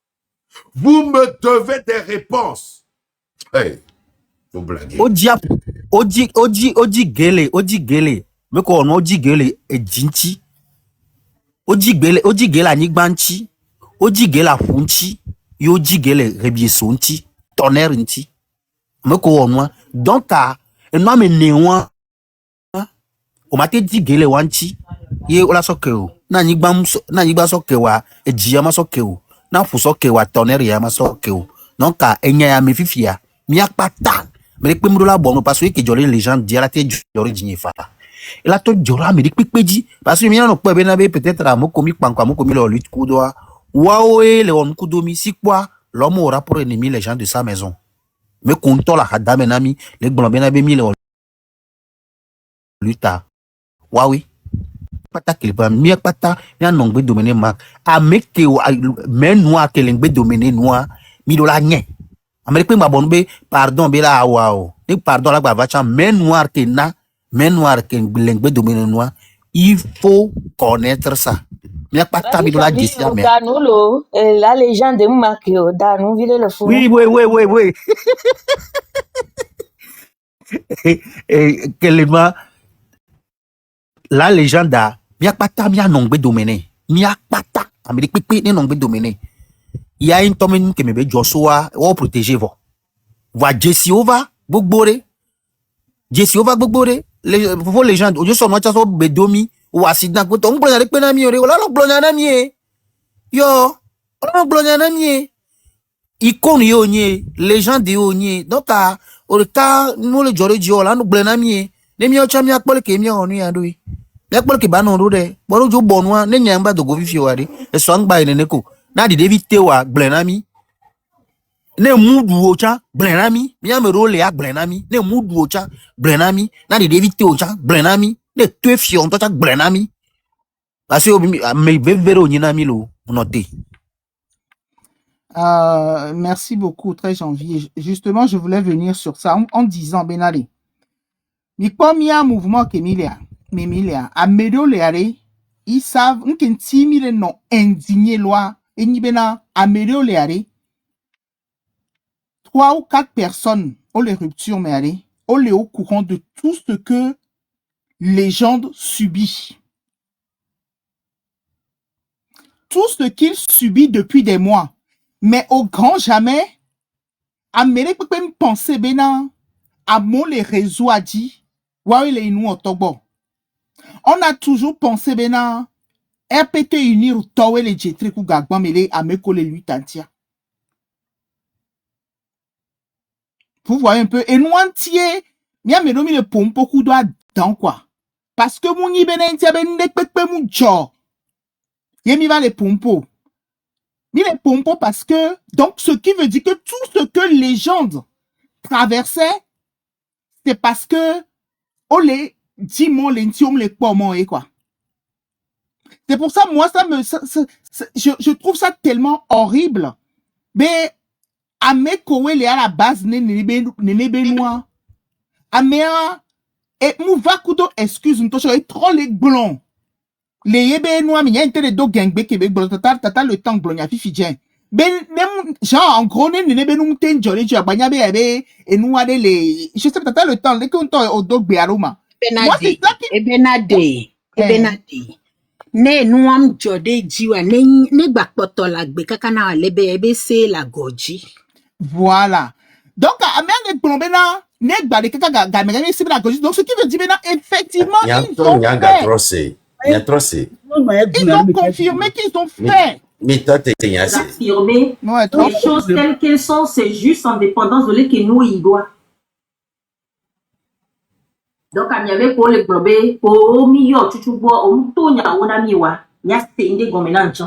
Vous me devez des réponses. Hey, vous blaguez. Oji gele. Me ko no oji gele e jinchi. Oji gele anigbanchi. Oji gele afunchi. Yo oji gele rebiesonchi. Tonnerre nchi. Me ko onwa. Donc enwa me newa. O mate di gele wanchi. Ye ola sokeo. Na nyigba sokeo e jiyama sokeo. Na fu sokeo tonnerre yama sokeo. Donc enya ya me fifia. Mi akpata. Me pe mdola bon parce que jolé les gens dire la té jolé djifa. Et là to jora me dik peji parce que mi no pe na be peut-être amo komi pankwa mo komi lo lutte kudoa. Waoe le on kudomi sikwa l'homme aura pour ennemi les gens de sa maison. Me konto la hadame nami le gbon be na be mi le luta. Waoui. Pata kelpa mi pata mi anongbe domene mak ameke menwa kelengbe domene noa mi do la nye américain ma bonbe pardon be la wao ni pardon la vacha men noir que na men noir que lengbe domene noa il faut connaître ça mi pata mi do la gestion mais Danulo la légende de Makio Danu vile le fou. Oui. Kelema la légende mi pata mi anongbe domene mi pata américain ni nongbe domene. Il y a une tombe qui me veut Joshua ou protéger vous. Va Jessiova Bogbore. Jessiova Bogbore. Les gens, je suis moi chasso bedomi ou accident ko ton blonade pe na mi ore wala lo blonade mi e. Yo, wala blonade mi e. Icône yo nye, les gens de yo nye. Donc au cas nous le jore dio la no blonade mi e. Ne mi o cha mi akpole ke mi onu ya doi. Mi akpole ke ba no ro de. Boro jo bonwa ne nyamba do go fifi wari. E so angba ene neko. Na di David Tewa Blenami ne mudu ocha Blenami mi amero le ak Blenami ne mudu ocha Blenami na di David Tewa Blenami ne tue fion tocha Blenami parce que me vero nyina mi lo noté. Merci beaucoup, très janvier. Justement, je voulais venir sur ça en disant Benali. Mi comme un mouvement que Milia améliorer, ils savent qu'un timide non indigné loi. Et Nibena améliorer 3 ou 4 personnes ont les ruptures, mais allez, ont les au courant de tout ce que légende subit. Tout ce qu'il subit depuis des mois. Mais au grand jamais, Amérique peut même penser, Bénin, à mon les réseaux a dit, ouais, il est nous au Togo. On a toujours pensé, Bénin, RPT unir Towe les jetri ou Gagban mele à me coller lui tantia. Vous voyez un peu, et nous entier, mia me nomi le pompo coup doit dans quoi. Parce que mon yibenen tia ben nek pepe mon jo. Yemi va les pompos. Mi les pompos parce que, donc ce qui veut dire que tout ce que légende traversait, c'est parce que, on les dit mon lentium les pomons et quoi. C'est pour ça, moi, je trouve ça tellement horrible. Mais, à mes kowe, à la base, n'est benoît. À mes, et mouva kudo, excuse, nous touchons trop les blonds. Les yébenois, mais il y a un tel de gangbe, Québec, tata le temps blond, y'a fifi djen. Ben, même, genre, en gros, n'est benou ten jolé, tu as bagnabe, et nous, allez les, je sais tata le temps, les comptes au dog béaroma. Moi, c'est ça qui, Ebenade. Ne nuam jode jiwa ne bakpoto la gbe kakana lebe ebe se la goji. Voilà. Donc, à même plombena, ne bade kaka gamega ne sibla goji. Donc, ce qui veut dire maintenant, effectivement, ils ont fait. Ils ont confirmé qu'ils ont fait. Mais toi, t'es assez. Affirmer les choses telles qu'elles sont, c'est juste en dépendance de l'é que nous y doit. Donc, il y avait pour les globés, pour millions, tu vois, on tourne à on a mis, il y a des goménantes.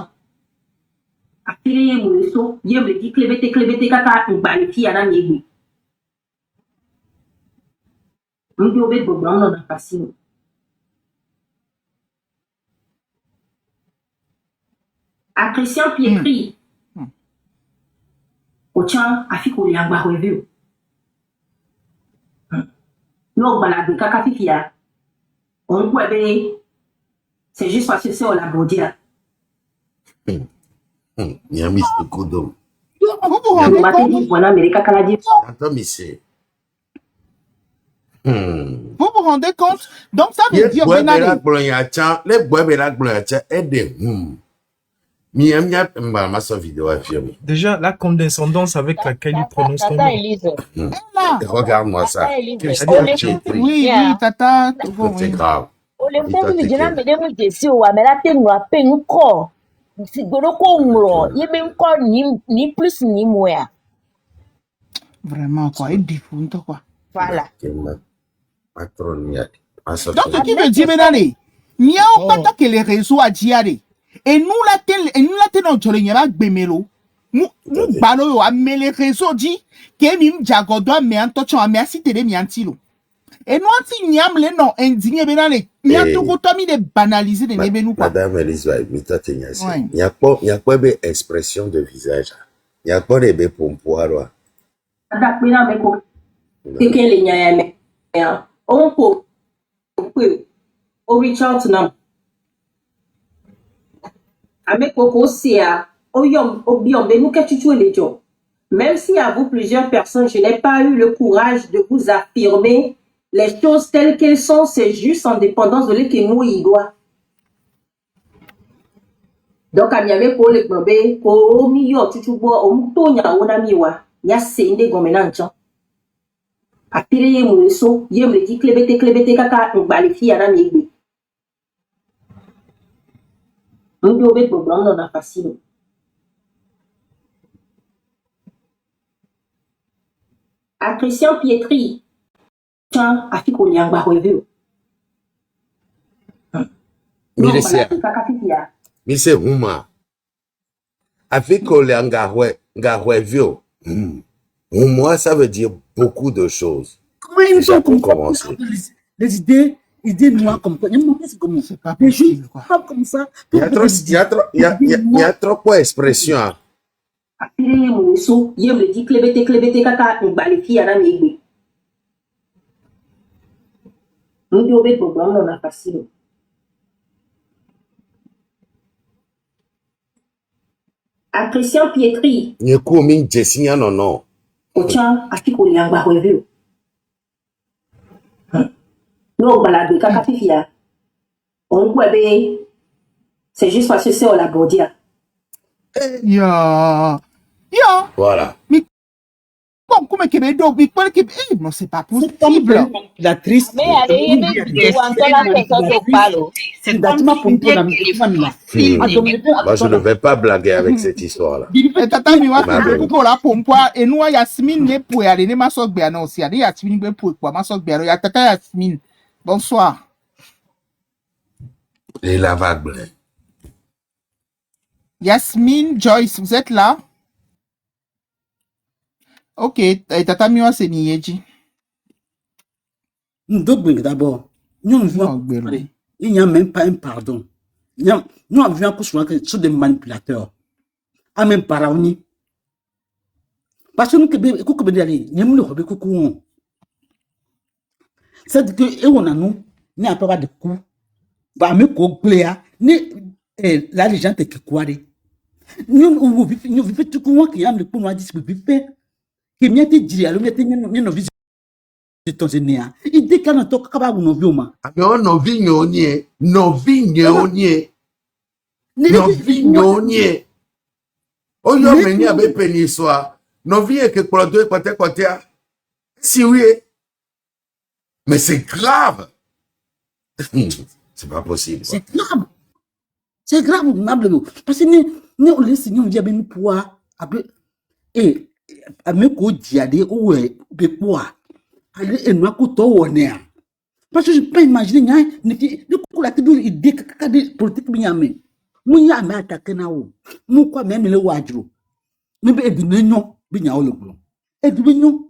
Après, il y a des qui clébété, kaka, une baliki, à la négui. On dit au bébé, on a un facile. À Christian Pietri, au tien, à Fico, il y a un barrevu. Nous, balade, kaka, fifia. On peut c'est juste parce que c'est au labodia. Il y a mis ce coup d'eau. Vous vous rendez compte? Voilà, mais les cacaladis. Attends, monsieur. Vous vous rendez compte? Donc ça veut Les dire bois Benale. les bois aidez. Miam y'a ma sa vidéo affirmée. Déjà, la condescendance avec laquelle il prononce ton Tata nom. Elise. Là. Regarde-moi ça. Tata Elise. Qu'est-ce Ole que j'ai pris? Oui, oui, tata. Bon, C'est oui. grave. ole mfo mi jina me demu jesi o wa me la te nwa pe nko. Si goro ko nro, ye me nko ni plus ni moins. Vraiment, quoi. Il défonce, quoi. Voilà. Patron, Donc, ce qui veut dire, Benale, il n'y a pas que les réseaux à dire. Et nous, la non, tu l'as bémelo. Nous, balo, mais les réseaux dit que mim jagodo, mais en touchant, merci de miantilo. Et nous, si n'y a les non indigné, Benale, il y a tout autant mis de banaliser de l'événement. Madame Elizabeth, il n'y a pas d'expression de visage. Il n'y a pas de pompoir. On peut reach out to them. Avec Coco, c'est même si à vous plusieurs personnes, je n'ai pas eu le courage de vous affirmer les choses telles qu'elles sont, c'est juste en dépendance de l'équilibre idois. Donc, il y avait pour les globés, pour millions, tu vois, on tourne à on a mis, il y a c'est des goménantes. Après, il y a mon réseau, il y a me dit clébété, kaka, on balifie à la négui. On dit au bébé, on a facile. À Christian Pietri, tiens, à Fico, il y a un barrevu. Mais c'est Huma. Avec Ngahwevio. Moi, ça veut dire beaucoup de choses. Comment ils Déjà sont pour comme commencer. les idées noires comme ça. C'est comme C'est pas des choses possible, quoi. comme ça. Il y a trop d'expressions. Après, mon réseau, il me dit clébété, kaka, on balifie à la négui. On dit au bébé, on a facile. À Christian Pietri, Il y a combien de Jessia non. au tien, à Fico, il y a un barrevu. Nous, balade, kaka, fifia. On peut c'est juste parce que c'est au labodia. Ya. Voilà. Comment Québec, non, c'est pas C'est comme possible. la triste. Mais allez, il ou antola personne de palo. C'est bâtiment pour toi dans Moi, je ne vais pas blaguer avec cette histoire-là. Et tata miwa pour la pompoa et nous Yasmine ne pour aller ne masok be non si aller Yasmine be pour quoi masok be ya tata Yasmine. Bonsoir. Les lavables. Yasmine Joyce, vous êtes là? OK, et tata miwa c'est Niyeji. D'abord, nous il n'y a même pas un pardon. Nous avons pour souvent que ce sont des manipulateurs. À même parani. Parce que nous que d'aller, nous le robé coucou. C'est que on a nous, n'a pas de coup. Bah me coupléa, ni la légende qui quoi. Nous vivons tout comment qui a le pour nous dire que vivre. Qui m'y a dit alors nous visite Tanzania. Il décale en tant que capable nous vioma. Alors nos vignonniers. Oh yo meni abe peni soa. Nos vignes que pour deux côté. Si oui. Mais c'est grave. C'est pas possible. C'est grave. C'est grave, nablo. Parce que nous on laisse nous dire ben pouvoir après et à me ko diade ou be pouvoir. Allez et nous ko to wonea. Parce que je peux pas imaginer, ne kula tibu idée de politique bi nyame. Mu nyame attaquer na wo. Mu kwa me le wajro. Me be edunenyo bi nya wo le glo. Edunenyo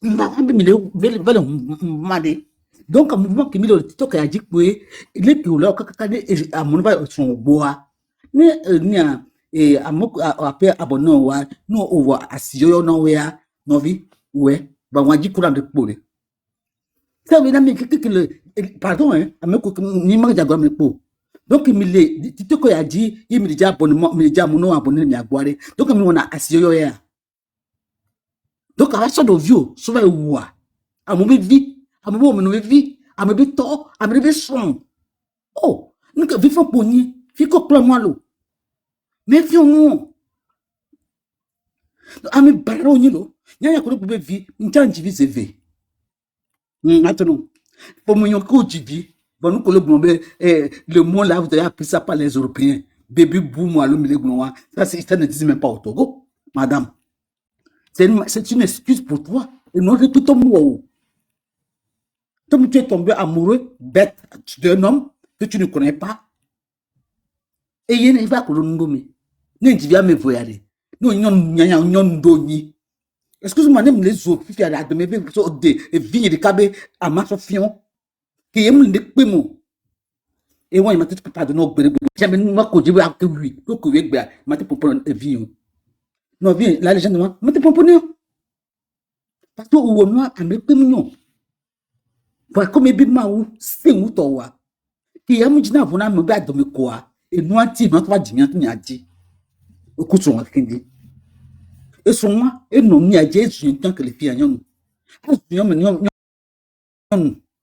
na be me le vele made. Donc un mouvement qui mi le TikTok a dit que les qui là kaka de à mon ba son boa. Ni amok apé abonné wa no over asiyo no we a no vi we ba waji kula de pole. Ça veut dire que pardon, hein, ni manque d'agua me po. Donc, il tu te a dit, il me dit abonnement, me dit mon abonné, me aboire. Donc, on a assis yo ya. Donc, à la sorte de vieux, souvent, ouah. À mon vie, à mon moment, vie, à mon vie, à mon vie, son. Oh, nous que vivons pour nous, fico plan moi l'eau. Mais viens-nous. À mes barreaux, nous, n'y a pas de vie, une chance de vie, c'est vie. Maintenant, pour mon yoko jibi, bon nous le mot là vous avez appris ça par les Européens. Baby boom moi le milieu gloire. Ça ne dit même pas au Togo, madame. C'est une excuse pour toi. Et non tout ton mot. Comme tu es tombé amoureux, bête d'un homme que tu ne connais pas. Et il n'y a pas que l'on nomme. Ne dis pas me voyager. Non, non, doni. Excuse-moi, même les autres, il y a des vignes de cabé à ma sofion. Qui aime le pémo. Et moi, il m'a dit pas de nos bébés. J'avais nous ma code à que lui. Donc, il m'a dit pour prendre un vieux. Non, viens, la légende, m'a dit pour prendre. Parce que au moins, à mes pémignon. Voilà, comme il m'a ou, c'est où toi. Qui a dit, vous n'avez pas de me quoi. Et nous, on dit, notre dîner, tu m'as dit. Écoute, son dit. Et son moi, et non, ni à dire, je n'entends que les filles à nous.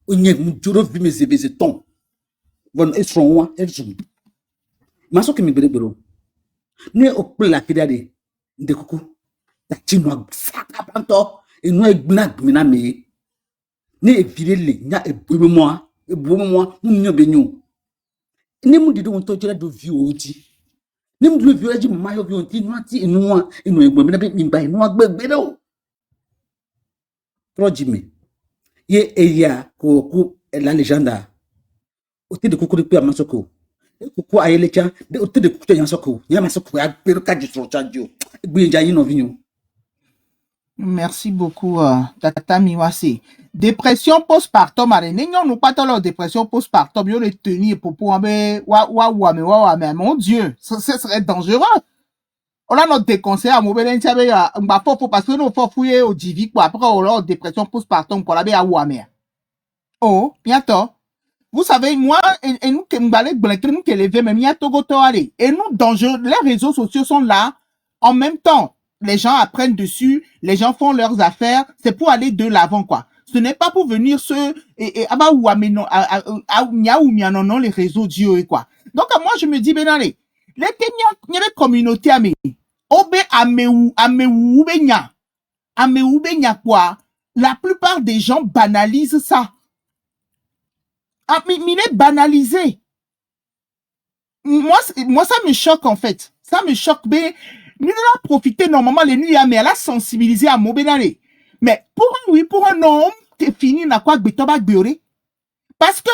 Onye mujuro vi mes ton bon esron ezum maso ke mi berebero ne okpe la kidade de kuku ta chino saka panto enu egbina gbina me ne ebirele nya ebume mo munyo benyo ne mu dido won to jira do vi oji ne mu do vi oji mayo vi onti nu ati enu egbo mi na be mi ba enu agbegbe do projime ye eya ko la légende o te de kuku de pe amasoko kuku ayelecha de o te de kuku yan soko ya masoko ya pero ka di so chanjo gbe yin no vinyo. Merci beaucoup, Tata Miwase. Dépression postpartum, nous pas dans la dépression postpartum, yo le tenir pour mais mon Dieu, ce serait dangereux. On a notre déconseil à mobile parce que nous faut fouiller au divi quoi après on a dépression postpartum pour la bé à ouamé. Oh, bientôt. Vous savez, moi, et nous qui nous qui levé, mais bientôt goto aller. Et nous, dangereux, les réseaux sociaux sont là. En même temps, les gens apprennent dessus, les gens font leurs affaires. C'est pour aller de l'avant, quoi. Ce n'est pas pour venir non, les réseaux Dieu et quoi. Donc, moi, je me dis, ben allez, les Kenyans, il y a des communautés à mes, obe amenya quoi. La plupart des gens banalisent ça. Ah, mais il est banalisé. Moi, ça me choque, en fait. Ça me choque, mais nous devons profiter normalement les nuits, mais elle a sensibilisé à mon bénalé. Mais pour un homme, t'es fini, n'a quoi, parce que,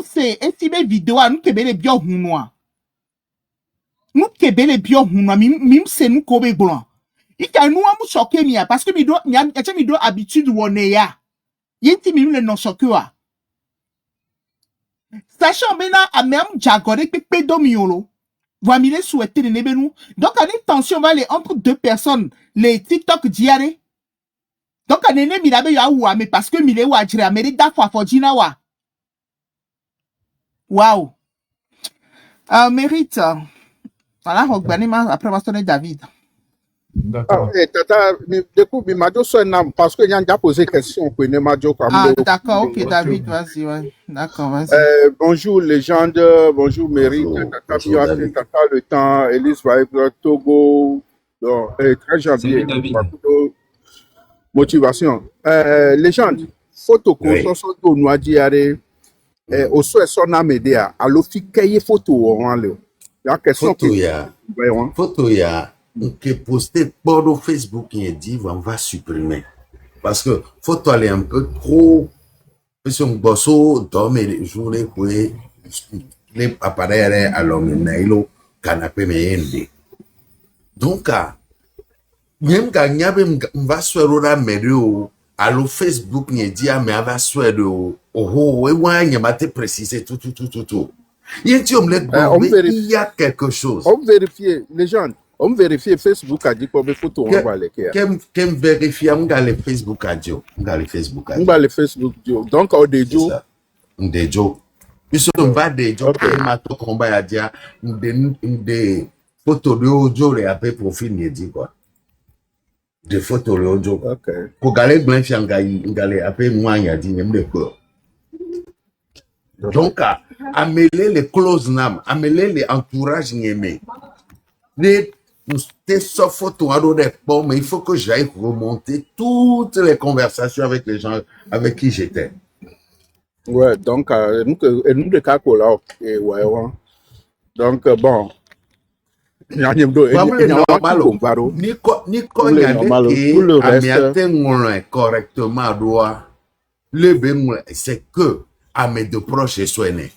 c'est une vidéo, nous, kebele bien hunois. Nous, kebele bien hunois, mim, c'est nous, kobe blanc. Il y a nous, à nous choquer, parce que, mi do habitude, ou on est ya. Yenti, mim, le non choqué, sachant maintenant à même jagoré que pédomiolo va miler souhaiter les nebenu donc à une tension va aller entre deux personnes les TikTok diaré donc à nene milabe ya ouah mais parce que mile wa jira mérite da fois fojina wa waouh mérite voilà Rogbanima après va sonner David. D'accord. Tata, du coup, parce que j'ai déjà posé question pour Nemadio. D'accord, ok, David, vas-y, ouais. D'accord, vas-y. Bonjour, légende, bonjour, Mérite, Tata, Tata, le temps, Elise Togo, très gentil, motivation. Légende, photo, consommation de noix diarrhée, au souhait son âme aidé à l'office, photo, il y a question photo, il y a. Que poster pour Facebook qui est dit on va supprimer parce que photo elle est un peu trop Puis son bosso dorme les journées pour les appareils à l'homme nailo canapé me donc même quand y avait va sur medio allo Facebook n'y dit mais va sur oh et ouais n'y m'a précisé tout il y a quelque chose On vérifie les gens on vérifie Facebook a dit quoi les photos on va les faire qu'em vérifier on va les Facebook a dit on va les Facebook donc au déjo ndejo biso mba dejo ma to komba ya dia nde photo de audio le après profil ni dit quoi de photo le audio ko gale glen fi ngale après moi ya dit me ko donc améliorer les close nam améliorer les entourage niemé les photos à bon mais il faut que j'aille remonter toutes les conversations avec les gens avec qui j'étais. Ouais, donc, nous de Kako là, ouais. Donc, bon. Ni correctement doit le c'est que à mes deux proches soignés.